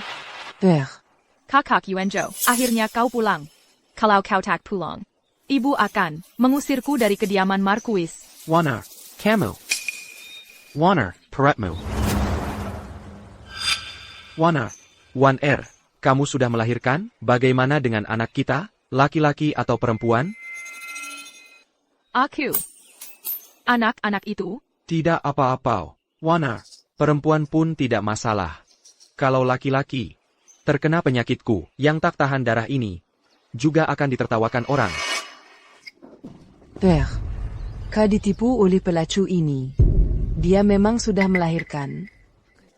Père. Kakak Yuanzhou, akhirnya kau pulang. Kalau kau tak pulang, ibu akan mengusirku dari kediaman Markuis. Wan Er, kamu. Wan Er, peretmu. Wan Er, kamu sudah melahirkan? Bagaimana dengan anak kita? Laki-laki atau perempuan? Aku. Anak-anak itu? Tidak apa-apa. Wan Er, perempuan pun tidak masalah. Kalau laki-laki terkena penyakitku yang tak tahan darah ini, juga akan ditertawakan orang. Père. Kau ditipu oleh pelacur ini. Dia memang sudah melahirkan.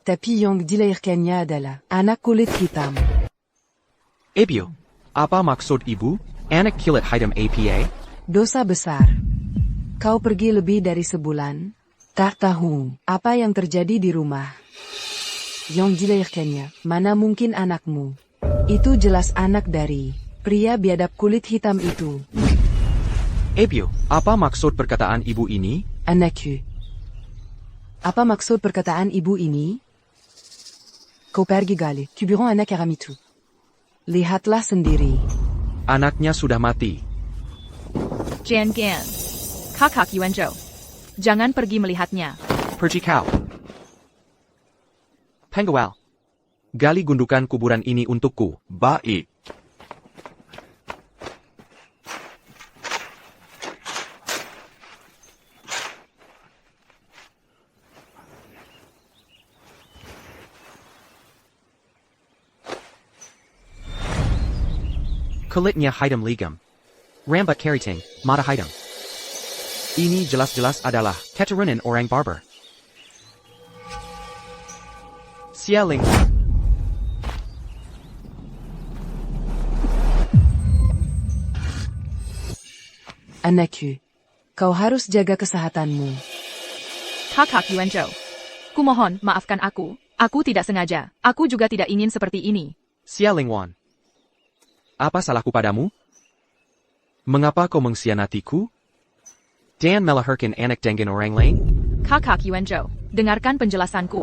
Tapi yang dilahirkannya adalah anak kulit hitam. Ebio, apa maksud ibu? Anak kulit hitam apa? Dosa besar. Kau pergi lebih dari sebulan. Tak tahu apa yang terjadi di rumah. Yang dilahirkannya, mana mungkin anakmu. Itu jelas anak dari pria biadab kulit hitam itu. Ebio, apa maksud perkataan ibu ini? Anakku. Apa maksud perkataan ibu ini? Kau pergi gali, kuburan anak Aramitu. Lihatlah sendiri. Anaknya sudah mati. Jan Gan. Kakak Yuanzhou. Jangan pergi melihatnya. Pergi kau. Pengawal. Gali gundukan kuburan ini untukku. Baik. Kulitnya hitam legam. Rambut keriting, mata hitam. Ini jelas-jelas adalah keturunan orang barbar. Sialing. Anakku, kau harus jaga kesehatanmu. Kakak Yuanzhou. Kumohon, maafkan aku. Aku tidak sengaja. Aku juga tidak ingin seperti ini. Sialing Wan. Apa salahku padamu? Mengapa kau mengkhianatiku? Dan melahirkan anak dengan orang lain? Kakak Yuanzhou, dengarkan penjelasanku.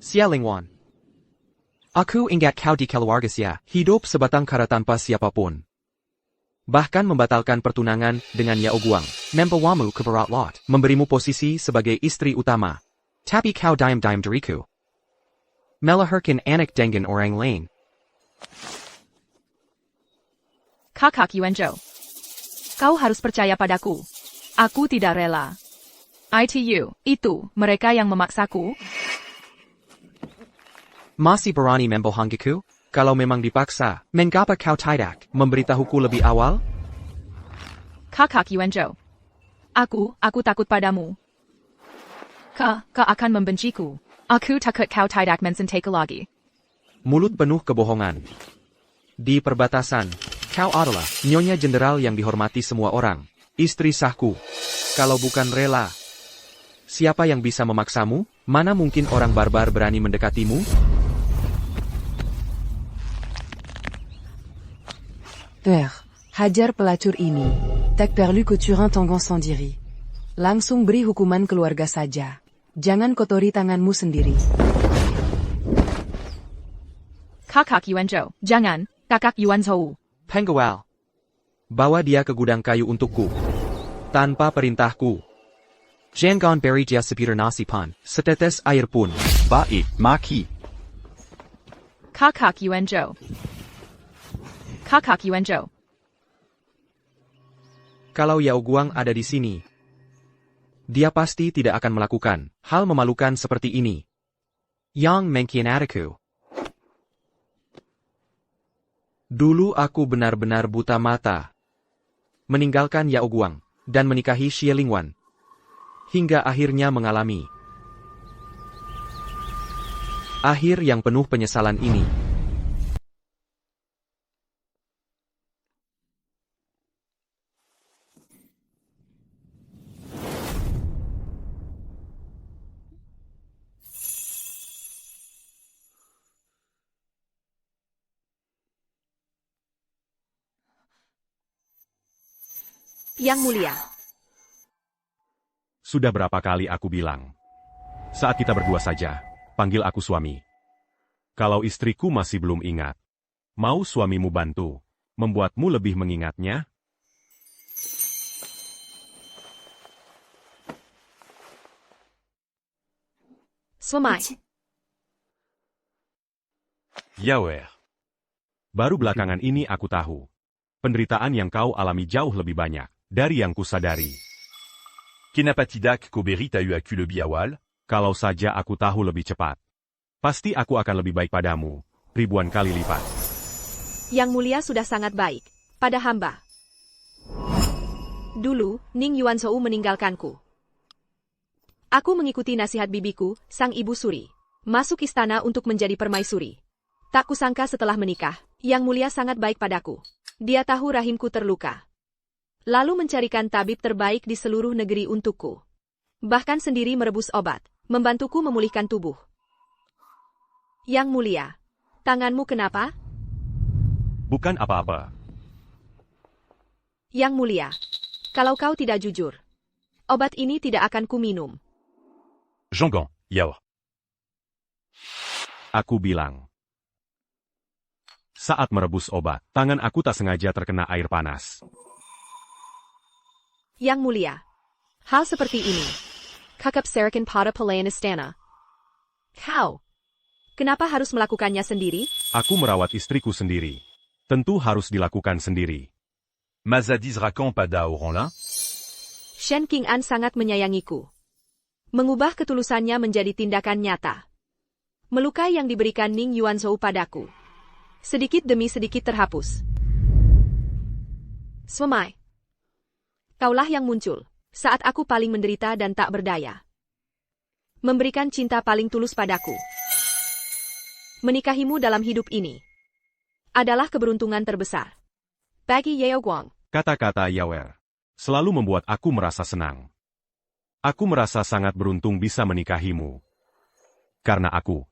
Sialing Wan. Aku ingat kau di keluarga sia, hidup sebatang kara tanpa siapapun. Bahkan membatalkan pertunangan dengan Yao Guang, membawamu ke Barat Lot, memberimu posisi sebagai istri utama. Tapi kau diam-diam dariku. Melahirkan anak dengan orang lain. Kakak Yuanzhou. Kau harus percaya padaku. Aku tidak rela. ITU, itu, mereka yang memaksaku. Masih berani membohongiku? Kalau memang dipaksa, mengapa kau tidak memberitahuku lebih awal? Kakak Yuanzhou. Aku takut padamu. Kau akan membenciku. Aku takut kau tidak mencintai lagi. Mulut penuh kebohongan. Di perbatasan, kau adalah nyonya jenderal yang dihormati semua orang. Istri sahku. Kalau bukan rela, siapa yang bisa memaksamu? Mana mungkin orang barbar berani mendekatimu? Père, hajar pelacur ini. Tak perlu couturin tanggung sendiri. Langsung beri hukuman keluarga saja. Jangan kotori tanganmu sendiri. Kakak Yuanzhou, jangan, kakak Yuanzhou. Pengawal. Bawa dia ke gudang kayu untukku. Tanpa perintahku. Jangan beri dia sepiring nasi pan, setetes air pun. Baik, Maki. Kakak Yuanzhou. Kakak Yuanzhou. Kalau Yao Guang ada di sini, dia pasti tidak akan melakukan hal memalukan seperti ini. Yang mengkhianatiku. Dulu aku benar-benar buta mata. Meninggalkan Yao Guang dan menikahi Xie Lingwan. Hingga akhirnya mengalami akhir yang penuh penyesalan ini. Yang Mulia. Sudah berapa kali aku bilang? Saat kita berdua saja, panggil aku suami. Kalau istriku masih belum ingat, mau suamimu bantu, membuatmu lebih mengingatnya? Suamai. Yawer. Baru belakangan ini aku tahu. Penderitaan yang kau alami jauh lebih banyak dari yang kusadari. Kenapatidak Koberi a eu à le biawal? Kalau saja aku tahu lebih cepat, pasti aku akan lebih baik padamu, ribuan kali lipat. Yang Mulia sudah sangat baik pada hamba. Dulu, Ning Yuanzhou meninggalkanku. Aku mengikuti nasihat bibiku, sang ibu suri. Masuk istana untuk menjadi permaisuri. Tak kusangka setelah menikah, Yang Mulia sangat baik padaku. Dia tahu rahimku terluka. Lalu mencarikan tabib terbaik di seluruh negeri untukku. Bahkan sendiri merebus obat, membantuku memulihkan tubuh. Yang Mulia, tanganmu kenapa? Bukan apa-apa. Yang Mulia, kalau kau tidak jujur, obat ini tidak akan kuminum. Jongan, Yao. Aku bilang. Saat merebus obat, tangan aku tak sengaja terkena air panas. Yang Mulia, hal seperti ini. Kakap Sarakan pada pelayan istana. Kau, kenapa harus melakukannya sendiri? Aku merawat istriku sendiri. Tentu harus dilakukan sendiri. Mazadiz Rakan pada Oranla? Shen Qing'an sangat menyayangiku. Mengubah ketulusannya menjadi tindakan nyata. Melukai yang diberikan Ning Yuanzhou padaku. Sedikit demi sedikit terhapus. Suamai. Kaulah yang muncul saat aku paling menderita dan tak berdaya. Memberikan cinta paling tulus padaku. Menikahimu dalam hidup ini adalah keberuntungan terbesar bagi Yao Guang. Kata-kata Yawer selalu membuat aku merasa senang. Aku merasa sangat beruntung bisa menikahimu. Karena aku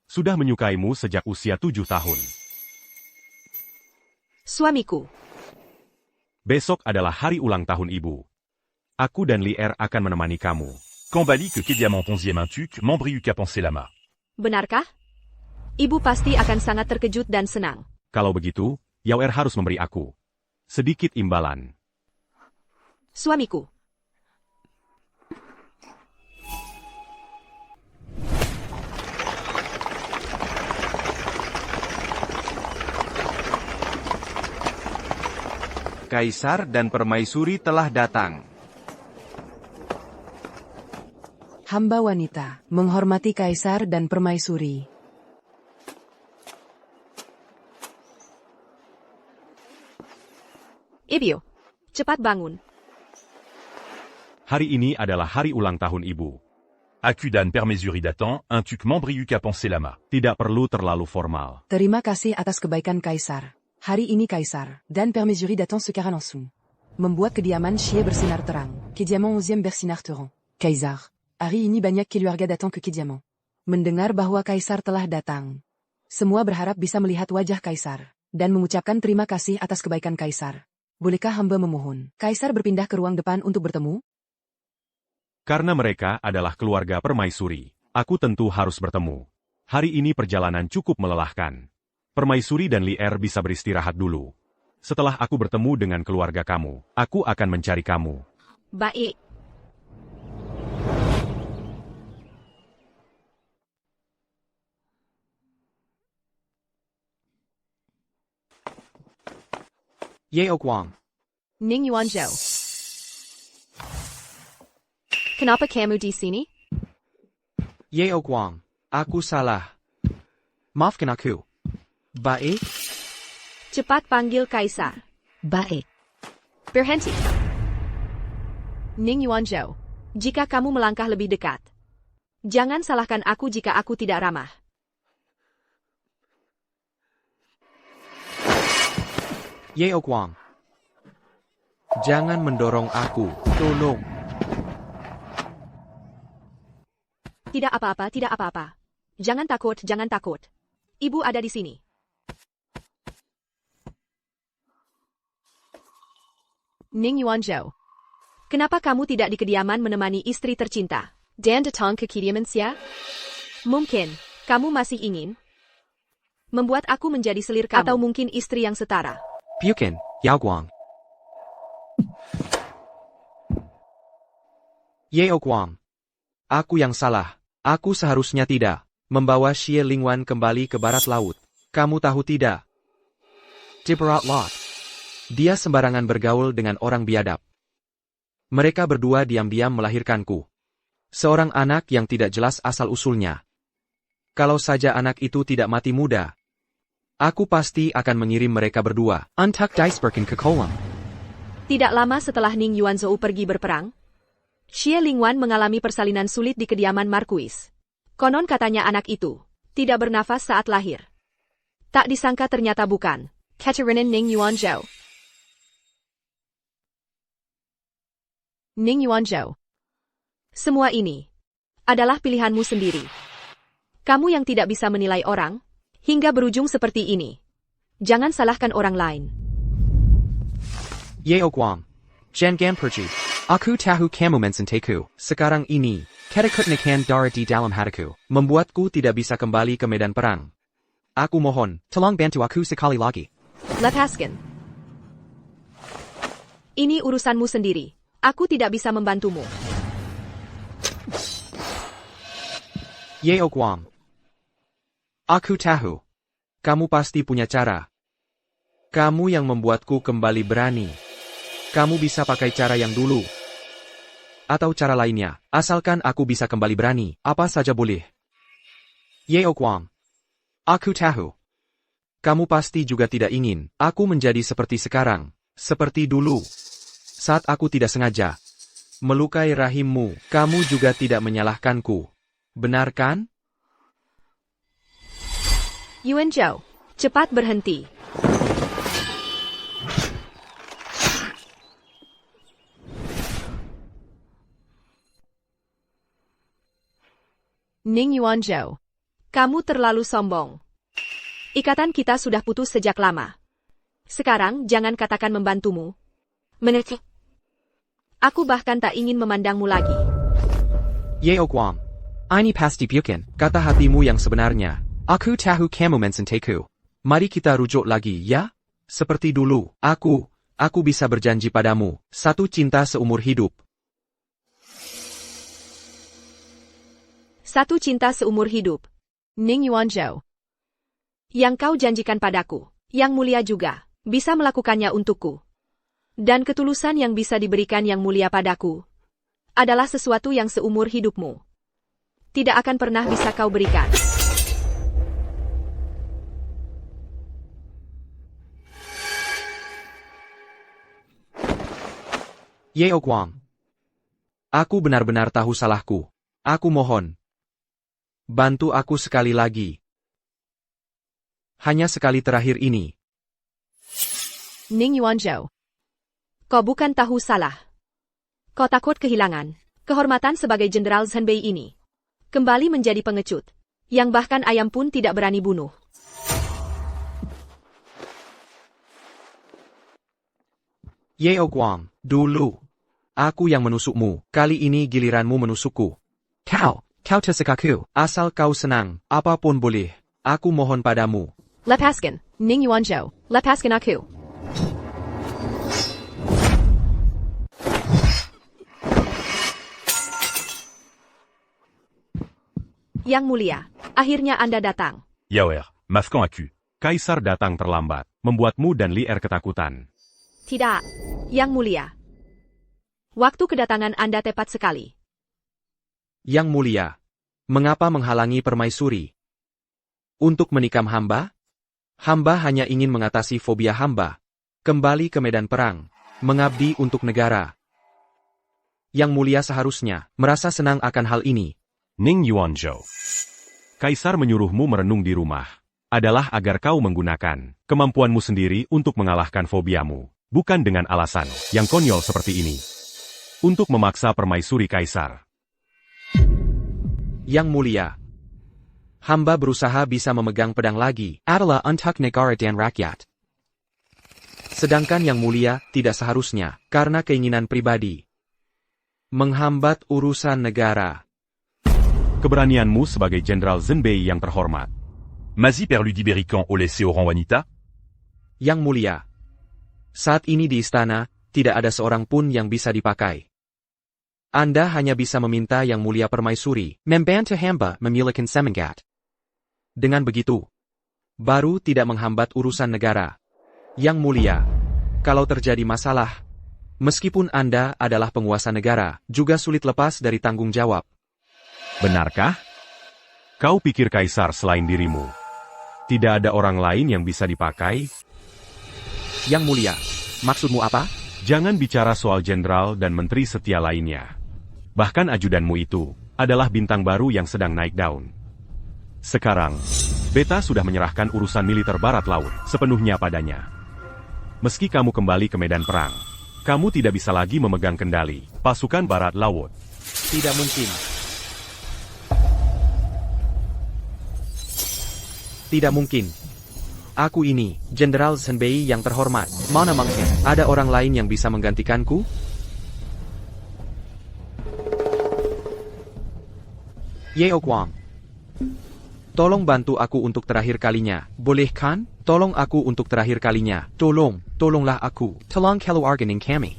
sudah menyukaimu sejak usia 7 tahun. Suamiku. Besok adalah hari ulang tahun ibu. Aku dan Li Er akan menemani kamu. Kambali que Kediamant 11e intuk, Membriuka pensé lama. Benarkah? Ibu pasti akan sangat terkejut dan senang. Kalau begitu, Yao Er harus memberi aku sedikit imbalan. Suamiku. Kaisar dan permaisuri telah datang. Hamba wanita, menghormati kaisar dan permaisuri. Ibu, cepat bangun. Hari ini adalah hari ulang tahun ibu. Akudan permesuri datan, intuk Membriuka pensé lama. Tidak perlu terlalu formal. Terima kasih atas kebaikan kaisar. Hari ini kaisar dan permaisuri datang secara langsung. Membuat kediaman Xie bersinar terang. Kediaman 11e bersinar terang. Kaisar, hari ini banyak keluarga datang ke kediaman. Mendengar bahwa kaisar telah datang. Semua berharap bisa melihat wajah kaisar dan mengucapkan terima kasih atas kebaikan kaisar. Bolehkah hamba memohon, kaisar berpindah ke ruang depan untuk bertemu? Karena mereka adalah keluarga permaisuri, aku tentu harus bertemu. Hari ini perjalanan cukup melelahkan. Permaisuri dan Li Er bisa beristirahat dulu. Setelah aku bertemu dengan keluarga kamu, aku akan mencari kamu. Baik. Yeo Guang. Ning Yuanzhou. Kenapa kamu di sini? Yeo Guang, aku salah. Maafkan aku. Baik. Cepat panggil Kaisar. Baik. Berhenti. Ning Yuanzhou, jika kamu melangkah lebih dekat, jangan salahkan aku jika aku tidak ramah. Yeo Guang. Jangan mendorong aku, tolong. Tidak apa-apa, tidak apa-apa. Jangan takut, jangan takut. Ibu ada di sini. Ning Yuanzhou, kenapa kamu tidak di kediaman menemani istri tercinta? Dan datang ke kediaman Xia? Mungkin, kamu masih ingin membuat aku menjadi selir kamu, atau mungkin istri yang setara. Pukin, Yao Guang. Yeo Guang. Aku yang salah. Aku seharusnya tidak membawa Xie Lingwan kembali ke barat laut. Kamu tahu tidak? Di barat laut. Dia sembarangan bergaul dengan orang biadab. Mereka berdua diam-diam melahirkanku. Seorang anak yang tidak jelas asal-usulnya. Kalau saja anak itu tidak mati muda, aku pasti akan mengirim mereka berdua untuk diceberkan ke kolam. Tidak lama setelah Ning Yuanzhou pergi berperang, Xie Lingwan mengalami persalinan sulit di kediaman Markuis. Konon katanya anak itu tidak bernafas saat lahir. Tak disangka ternyata bukan Katerina Ning Yuanzhou. Ning Yuanzhou, semua ini adalah pilihanmu sendiri. Kamu yang tidak bisa menilai orang, hingga berujung seperti ini. Jangan salahkan orang lain. Yeo Guang. Jangan pergi. Aku tahu kamu mencintaku. Sekarang ini, ketakutnikan darah di dalam hatiku, membuatku tidak bisa kembali ke medan perang. Aku mohon, tolong bantu aku sekali lagi. Lepaskan. Ini urusanmu sendiri. Aku tidak bisa membantumu. Yeo Guang. Aku tahu. Kamu pasti punya cara. Kamu yang membuatku kembali berani. Kamu bisa pakai cara yang dulu. Atau cara lainnya, asalkan aku bisa kembali berani, apa saja boleh. Yeo Guang. Aku tahu. Kamu pasti juga tidak ingin aku menjadi seperti sekarang, seperti dulu. Saat aku tidak sengaja melukai rahimmu, kamu juga tidak menyalahkanku. Benar kan? Yuanzhou, cepat berhenti. Ning Yuanzhou, kamu terlalu sombong. Ikatan kita sudah putus sejak lama. Sekarang jangan katakan membantumu. Mengerti? Aku bahkan tak ingin memandangmu lagi. Yeo Guang. Ini pasti bukan kata hatimu yang sebenarnya. Aku tahu kamu mencintaku. Mari kita rujuk lagi, ya? Seperti dulu, aku bisa berjanji padamu, satu cinta seumur hidup. Satu cinta seumur hidup. Ning Yuanzhou. Yang kau janjikan padaku, yang mulia juga, bisa melakukannya untukku. Dan ketulusan yang bisa diberikan yang mulia padaku, adalah sesuatu yang seumur hidupmu tidak akan pernah bisa kau berikan. Yeo Guang. Aku benar-benar tahu salahku. Aku mohon. Bantu aku sekali lagi. Hanya sekali terakhir ini. Ning Yuanzhou. Kau bukan tahu salah. Kau takut kehilangan kehormatan sebagai Jenderal Zhenbei ini. Kembali menjadi pengecut, yang bahkan ayam pun tidak berani bunuh. Yeo Guang, dulu. Aku yang menusukmu, kali ini giliranmu menusukku. Kau tersukaku, asal kau senang, apapun boleh. Aku mohon padamu. Lepaskan, Ning Yuanzhou, lepaskan aku. Yang mulia, akhirnya Anda datang. Yaoer, Mafkan Aku. Kaisar datang terlambat, membuatmu dan Lier ketakutan. Tidak, Yang mulia. Waktu kedatangan Anda tepat sekali. Yang mulia, mengapa menghalangi permaisuri? Untuk menikam hamba? Hamba hanya ingin mengatasi fobia hamba. Kembali ke medan perang, mengabdi untuk negara. Yang mulia seharusnya merasa senang akan hal ini. Ning Yuanzhou. Kaisar menyuruhmu merenung di rumah. Adalah agar kau menggunakan kemampuanmu sendiri untuk mengalahkan fobiamu. Bukan dengan alasan yang konyol seperti ini. Untuk memaksa permaisuri Kaisar. Yang mulia, hamba berusaha bisa memegang pedang lagi. Adalah untuk negara dan rakyat. Sedangkan yang mulia tidak seharusnya, karena keinginan pribadi. Menghambat urusan negara. Keberanianmu sebagai Jenderal Zhenbei yang terhormat. Mazi perlu diberikan oleh seorang wanita? Yang mulia, saat ini di istana, tidak ada seorang pun yang bisa dipakai. Anda hanya bisa meminta yang mulia permaisuri, membantu hamba memilihkan semangat. Dengan begitu, baru tidak menghambat urusan negara. Yang mulia, kalau terjadi masalah, meskipun Anda adalah penguasa negara, juga sulit lepas dari tanggung jawab. Benarkah? Kau pikir Kaisar selain dirimu? Tidak ada orang lain yang bisa dipakai? Yang mulia, maksudmu apa? Jangan bicara soal jenderal dan menteri setia lainnya. Bahkan ajudanmu itu adalah bintang baru yang sedang naik daun. Sekarang, Beta sudah menyerahkan urusan militer Barat Laut sepenuhnya padanya. Meski kamu kembali ke medan perang, kamu tidak bisa lagi memegang kendali pasukan Barat Laut. Tidak mungkin. Tidak mungkin. Aku ini, Jenderal Zhenbei yang terhormat. Mana mungkin ada orang lain yang bisa menggantikanku? Yeo Guang. Tolong bantu aku untuk terakhir kalinya, boleh kan? Tolong aku untuk terakhir kalinya, tolonglah aku. Tolong keluarganing kami.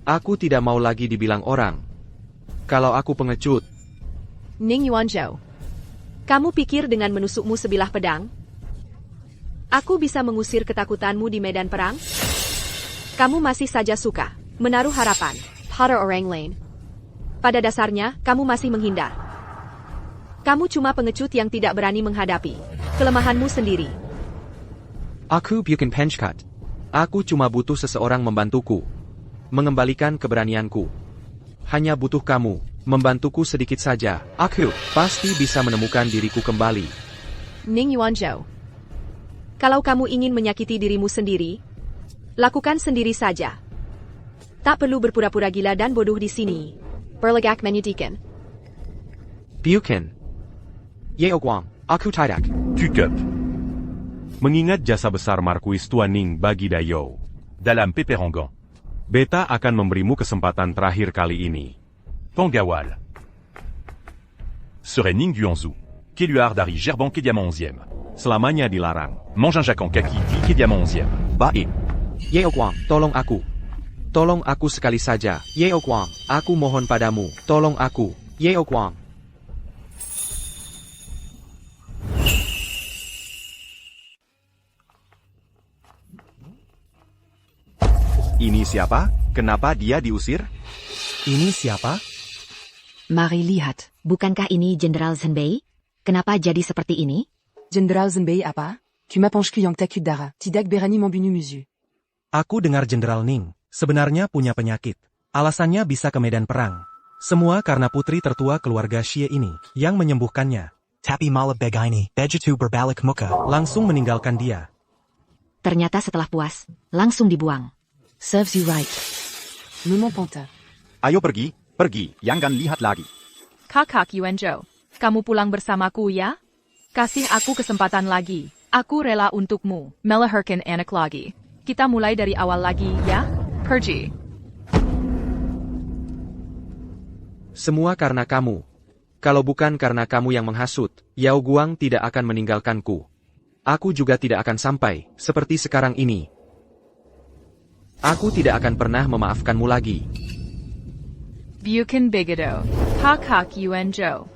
Aku tidak mau lagi dibilang orang. Kalau aku pengecut. Ning Yuanzhou, kamu pikir dengan menusukmu sebilah pedang, aku bisa mengusir ketakutanmu di medan perang? Kamu masih saja suka menaruh harapan pada orang lain. Pada dasarnya, kamu masih menghindar. Kamu cuma pengecut yang tidak berani menghadapi kelemahanmu sendiri. Aku bukan pengecut. Aku cuma butuh seseorang membantuku. Mengembalikan keberanianku. Hanya butuh kamu, membantuku sedikit saja. Aku pasti bisa menemukan diriku kembali. Ning Yuanzhou, kalau kamu ingin menyakiti dirimu sendiri, lakukan sendiri saja. Tak perlu berpura-pura gila dan bodoh di sini. Berlagak menyedihkan. Bukan. Yeo Guang, aku tidak. Cukup. Mengingat jasa besar Markuis Tuan Ning bagi Dayou, Dalam Peperangan. Beta akan memberimu kesempatan terakhir kali ini. Pangawal. Serait Ning Yuanzhou. Keluar dari Gerbang Kediaman 11e. Selamanya dilarang. Manjanjakan kaki di Kediaman 11e. Baik. Yeo Guang, tolong aku. Tolong aku sekali saja. Yeo Guang, aku mohon padamu. Tolong aku. Yeo Guang. Ini siapa? Kenapa dia diusir? Ini siapa? Mari lihat, bukankah ini Jenderal Zhenbei? Kenapa jadi seperti ini? Jenderal Zhenbei apa? Tu m'appelles yang takut darah, tidak berani membunuh musuh. Aku dengar Jenderal Ning sebenarnya punya penyakit. Alasannya bisa ke medan perang. Semua karena putri tertua keluarga Xie ini yang menyembuhkannya. Tapi malah begini, begitu berbalik muka, langsung meninggalkan dia. Ternyata setelah puas, langsung dibuang. Serves you right. Maman Panta. Ayo pergi, jangan lihat lagi. Kakak Yuanzhou, kamu pulang bersamaku ya? Kasih aku kesempatan lagi. Aku rela untukmu melahirkan anak lagi. Kita mulai dari awal lagi ya? Pergi. Semua karena kamu. Kalau bukan karena kamu yang menghasut, Yao Guang tidak akan meninggalkanku. Aku juga tidak akan sampai seperti sekarang ini. Aku tidak akan pernah memaafkanmu lagi. Bukan begitu, Kakak Yuanzhou.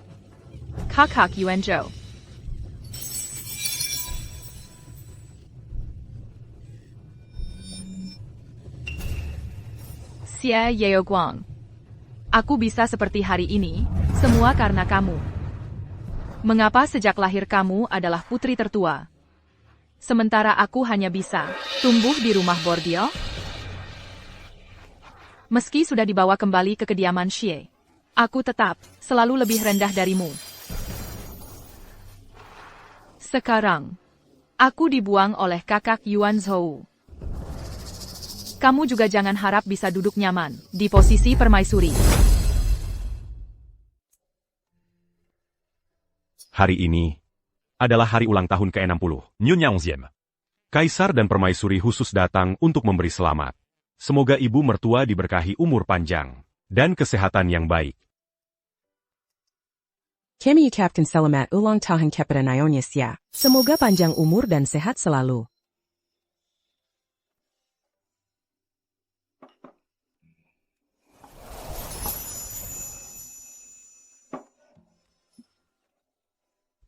Kakak Yuanzhou. Xie Yaoguang. Aku bisa seperti hari ini, semua karena kamu. Mengapa sejak lahir kamu adalah putri tertua? Sementara aku hanya bisa tumbuh di rumah bordil? Meski sudah dibawa kembali ke kediaman Xie, aku tetap selalu lebih rendah darimu. Sekarang, aku dibuang oleh kakak Yuanzhou. Kamu juga jangan harap bisa duduk nyaman di posisi permaisuri. Hari ini adalah hari ulang tahun ke-60. Nyonya 11e. Kaisar dan permaisuri khusus datang untuk memberi selamat. Semoga ibu mertua diberkahi umur panjang dan kesehatan yang baik. Kami ucapkan selamat ulang tahun kepada Nyonya Xia. Semoga panjang umur dan sehat selalu.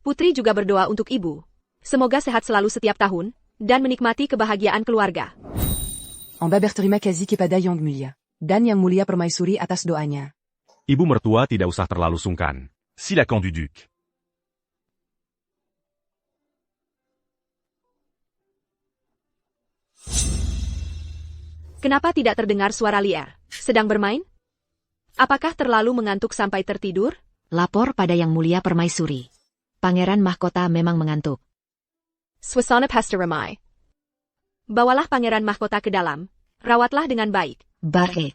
Putri juga berdoa untuk ibu. Semoga sehat selalu setiap tahun, dan menikmati kebahagiaan keluarga. En bas berterima kasih kepada Yang Mulia. Dan Yang Mulia Permaisuri atas doanya. Ibu mertua tidak usah terlalu sungkan. Silakan duduk. Kenapa tidak terdengar suara liar? Sedang bermain? Apakah terlalu mengantuk sampai tertidur? Lapor pada Yang Mulia Permaisuri. Pangeran Mahkota memang mengantuk. Swasana Pesta Ramai. Bawalah pangeran mahkota ke dalam. Rawatlah dengan baik. Baik.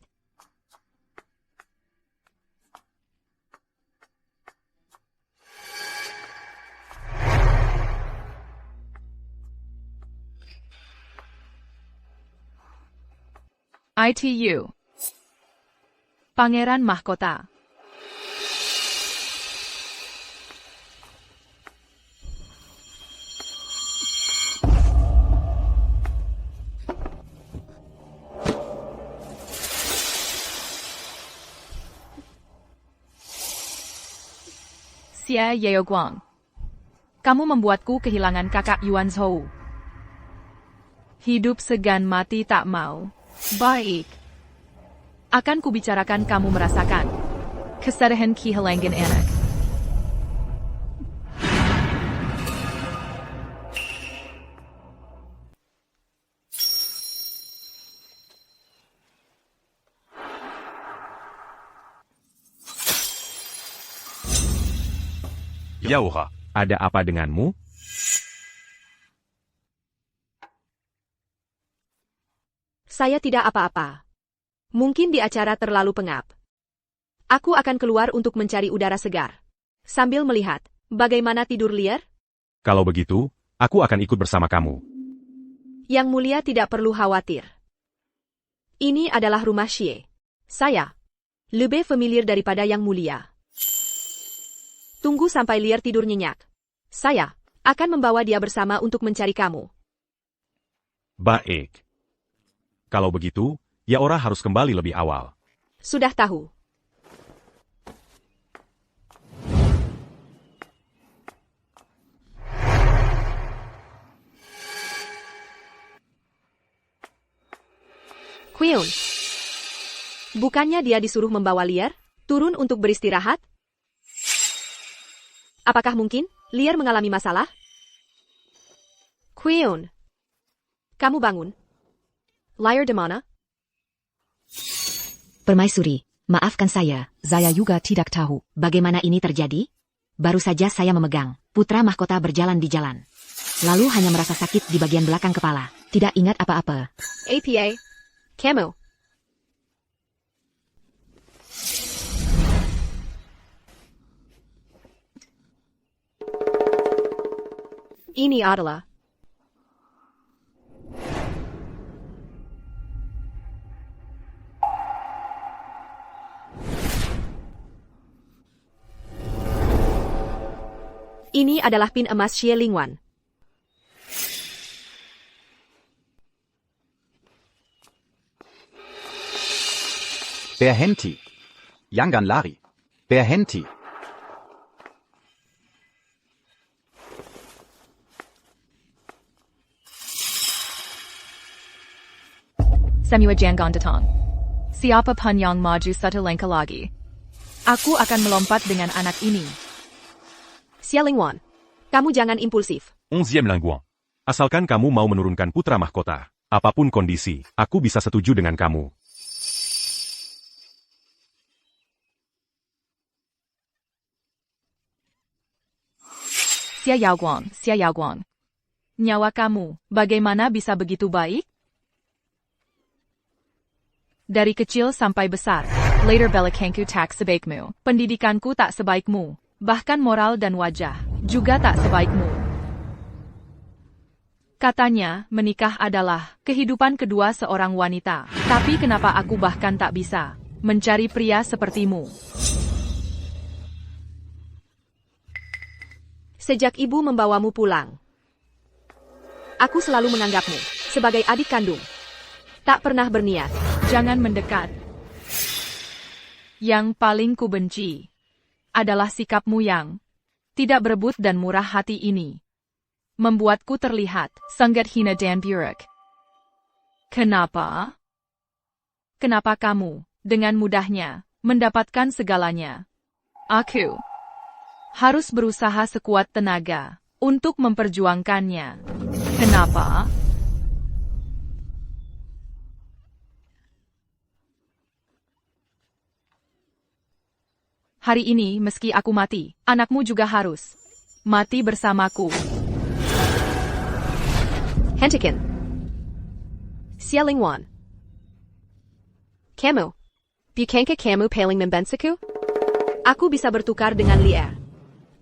ITU. Pangeran Mahkota. Xie Yaoguang. Kamu membuatku kehilangan kakak Yuanzhou. Hidup segan mati tak mau. Baik. Akan kubicarakan kamu merasakan kesedihan kehilangan anak. Yaoha. Ada apa denganmu? Saya tidak apa-apa. Mungkin di acara terlalu pengap. Aku akan keluar untuk mencari udara segar. Sambil melihat bagaimana tidur liar. Kalau begitu, aku akan ikut bersama kamu. Yang Mulia tidak perlu khawatir. Ini adalah rumah Xie. Saya lebih familiar daripada Yang Mulia. Tunggu sampai liar tidur nyenyak. Saya akan membawa dia bersama untuk mencari kamu. Baik. Kalau begitu, Yaora harus kembali lebih awal. Sudah tahu. Queen. Bukannya dia disuruh membawa liar, turun untuk beristirahat? Apakah mungkin liar mengalami masalah? Queen. Kamu bangun. Liar di mana? Permaisuri, maafkan saya. Saya juga tidak tahu. Bagaimana ini terjadi? Baru saja saya memegang putra mahkota berjalan di jalan. Lalu hanya merasa sakit di bagian belakang kepala. Tidak ingat apa-apa. APA. Kamu. Ini adalah Ini adalah pin emas Xie Lingwan. Berhenti. Yangan lari. Berhenti. Semua jangan datang. Siapa pun yang maju satu langkah lagi. Aku akan melompat dengan anak ini. Xia Lingwan, kamu jangan impulsif. 11e Lingguan. Asalkan kamu mau menurunkan putra mahkota, apapun kondisi, aku bisa setuju dengan kamu. Xia Yaoguang. Nyawa kamu, bagaimana bisa begitu baik? Dari kecil sampai besar, later belakangku tak sebaikmu, pendidikanku tak sebaikmu, bahkan moral dan wajah, juga tak sebaikmu. Katanya, menikah adalah kehidupan kedua seorang wanita, tapi kenapa aku bahkan tak bisa mencari pria sepertimu? Sejak ibu membawamu pulang, aku selalu menganggapmu sebagai adik kandung. Tak pernah berniat. Jangan mendekat. Yang paling kubenci adalah sikapmu yang tidak berebut dan murah hati ini. Membuatku terlihat sangat hina dan buruk. Kenapa? Kenapa kamu dengan mudahnya mendapatkan segalanya? Aku harus berusaha sekuat tenaga untuk memperjuangkannya. Kenapa? Hari ini meski aku mati, anakmu juga harus mati bersamaku. Hentikan. Xia Lingwan. Kamu. Bukankah kamu paling membensiku? Aku bisa bertukar dengan Lier.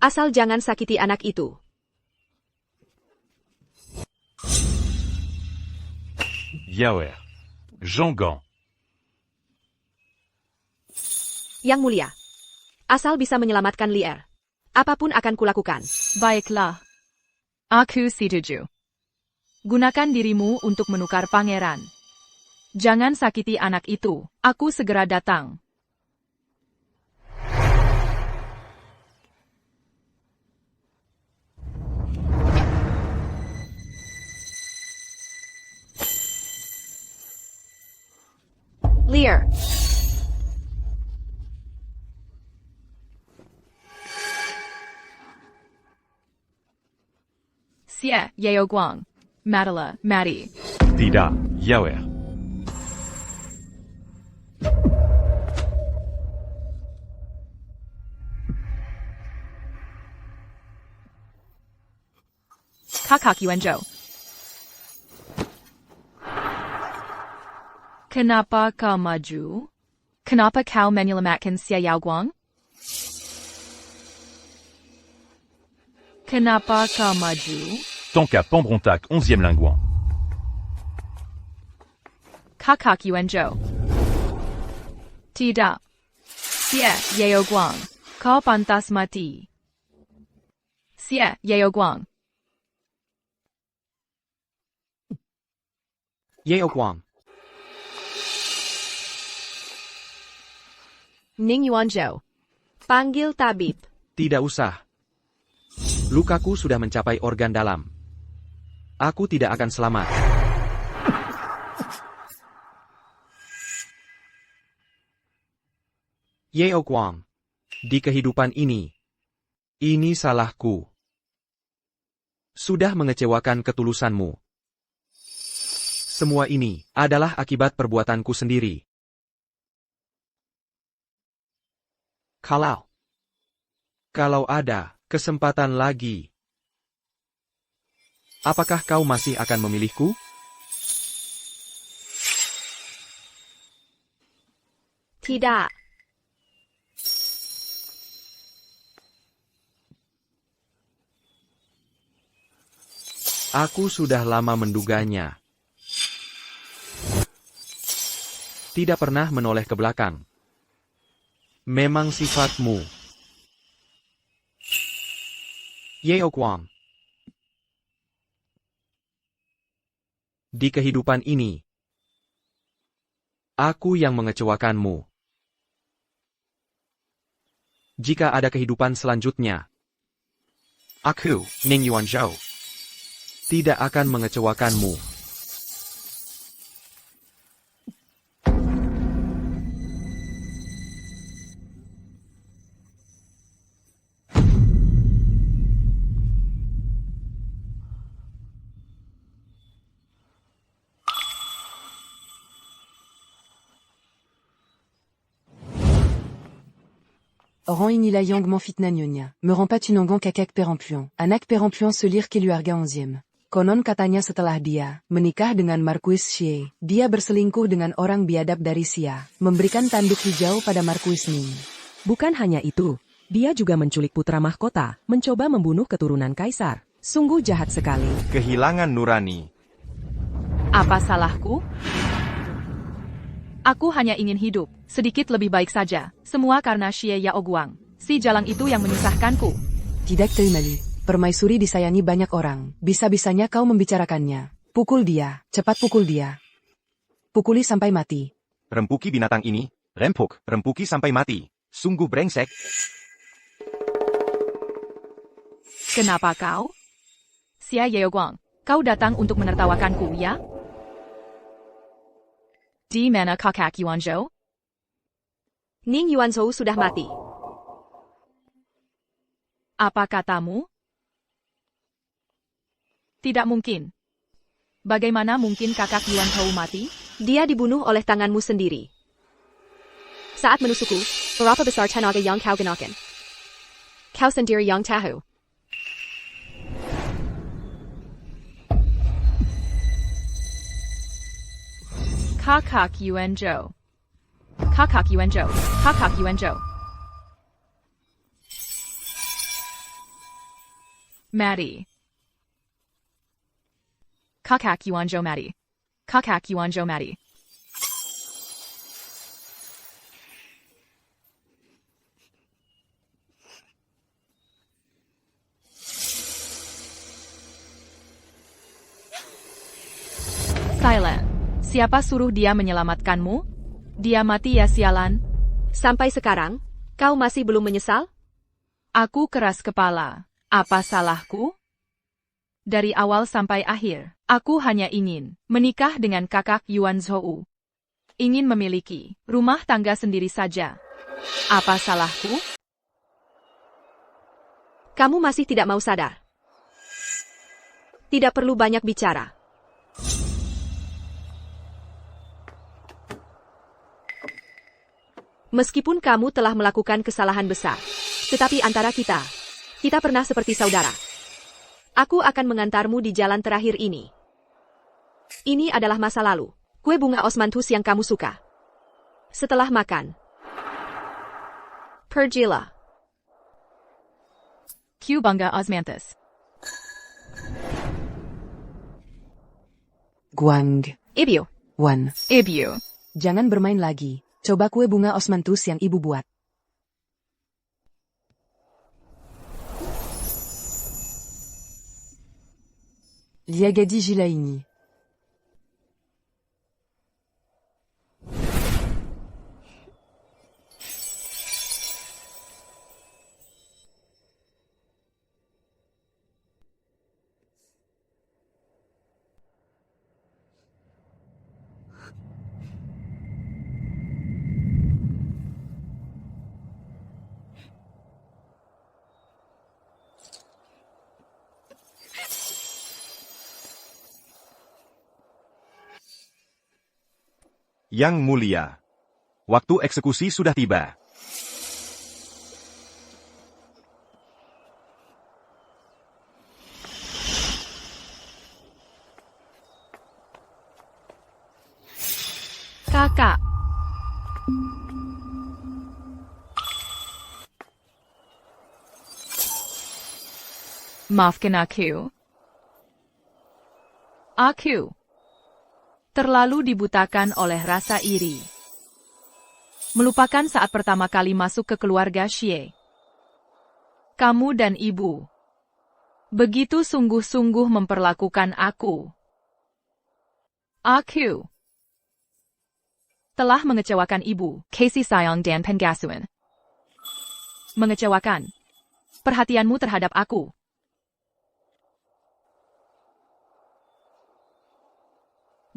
Asal jangan sakiti anak itu. Yaoer. Jongan. Yang mulia. Asal bisa menyelamatkan Lier. Apapun akan kulakukan. Baiklah. Aku setuju. Gunakan dirimu untuk menukar pangeran. Jangan sakiti anak itu. Aku segera datang. Lier. Xie Yaoguang. Madala, Maddie. Tidak, Yaoer. Kakak Yuanzhou. Kenapa kau maju? Kenapa kau menyelamatkan Xie Yaoguang? Kenapa kau maju? Tonka Pambrontak 11e Lingguan. Kakak Yuanzhou. Tidak. Xie Yaoguang. Kau pantas mati. Xie Yaoguang. Yaoguang. Ning Yuanzhou. Panggil tabib. Tidak usah. Lukaku sudah mencapai organ dalam. Aku tidak akan selamat. Yaoguang. Di kehidupan ini salahku. Sudah mengecewakan ketulusanmu. Semua ini adalah akibat perbuatanku sendiri. Kalau ada kesempatan lagi, apakah kau masih akan memilihku? Tidak. Aku sudah lama menduganya. Tidak pernah menoleh ke belakang. Memang sifatmu. Yaoguang. Di kehidupan ini, aku yang mengecewakanmu. Jika ada kehidupan selanjutnya, aku, Ning Yuanzhou, tidak akan mengecewakanmu. Orang inilah yang memfitnah nyonya. Me rend pas tu nongon kakak perempuan. Anak perempuan selir keluarga 11. Konon katanya setelah dia menikah dengan Marquis Xie, dia berselingkuh dengan orang biadab dari Xia, memberikan tanduk hijau pada Marquis Ning. Bukan hanya itu, dia juga menculik putra mahkota, mencoba membunuh keturunan kaisar. Sungguh jahat sekali. Kehilangan nurani. Apa salahku? Aku hanya ingin hidup, sedikit lebih baik saja. Semua karena Xie Yaoguang. Si jalang itu yang menyusahkanku. Tidak terima. Permaisuri disayangi banyak orang. Bisa-bisanya kau membicarakannya. Pukul dia, cepat pukul dia. Pukuli sampai mati. Rempuki binatang ini. Rempuki sampai mati. Sungguh brengsek. Kenapa kau? Xie Yaoguang, kau datang untuk menertawakanku, ya? Di mana kakak Yuanzhou? Ning Yuanzhou sudah mati. Apa katamu? Tidak mungkin. Bagaimana mungkin kakak Yuanzhou mati? Dia dibunuh oleh tanganmu sendiri. Saat menusukku, berapa besar tenaga yang kau gunakan? Kau sendiri yang tahu. Kakak Yuanzhou. Kakak Yuanzhou. Kakak Yuanzhou. Mati. Kakak Yuanzhou mati. Kakak Yuanzhou mati. Silent. Siapa suruh dia menyelamatkanmu? Dia mati ya sialan. Sampai sekarang, kau masih belum menyesal? Aku keras kepala. Apa salahku? Dari awal sampai akhir, aku hanya ingin menikah dengan kakak Yuanzhou. Ingin memiliki rumah tangga sendiri saja. Apa salahku? Kamu masih tidak mau sadar. Tidak perlu banyak bicara. Meskipun kamu telah melakukan kesalahan besar, tetapi antara kita pernah seperti saudara. Aku akan mengantarmu di jalan terakhir ini. Ini adalah masa lalu. Kue bunga osmanthus yang kamu suka. Setelah makan, pergilah. Kue bunga osmanthus. Guang. Ibu. Wan. Ibu. Jangan bermain lagi. Coba kue bunga osmanthus yang ibu buat. Liagadi Jilaini. Yang mulia. Waktu eksekusi sudah tiba. Kakak. Maafkan aku. Aku terlalu dibutakan oleh rasa iri. Melupakan saat pertama kali masuk ke keluarga Xie. Kamu dan ibu begitu sungguh-sungguh memperlakukan aku. Aku telah mengecewakan ibu, Casey Sayong dan Pengasuan. Mengecewakan perhatianmu terhadap aku.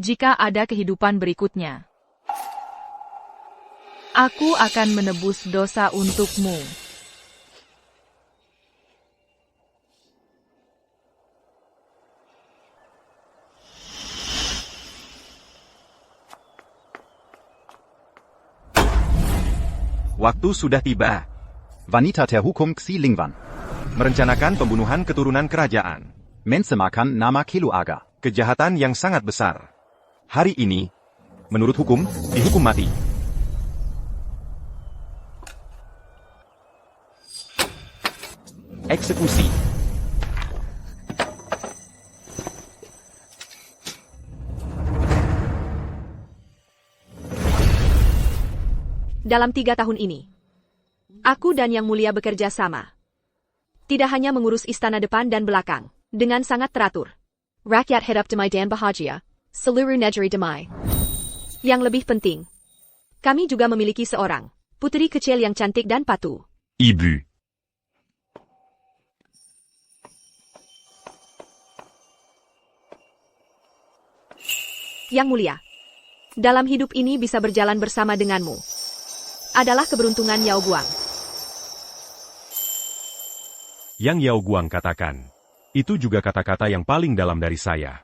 Jika ada kehidupan berikutnya, aku akan menebus dosa untukmu. Waktu sudah tiba. Wanita terhukum Xi Lingwan. Merencanakan pembunuhan keturunan kerajaan. Mensemakan nama Keluarga. Kejahatan yang sangat besar. Hari ini, menurut hukum, dihukum mati. Eksekusi. Dalam 3 tahun ini, aku dan Yang Mulia bekerja sama. Tidak hanya mengurus istana depan dan belakang, dengan sangat teratur. Rakyat hidup damai dan bahagia, seluruh negeri damai. Yang lebih penting, kami juga memiliki seorang putri kecil yang cantik dan patuh. Ibu. Yang Mulia, dalam hidup ini bisa berjalan bersama denganmu adalah keberuntungan Yao Guang. Yang Yao Guang katakan. Itu juga kata-kata yang paling dalam dari saya.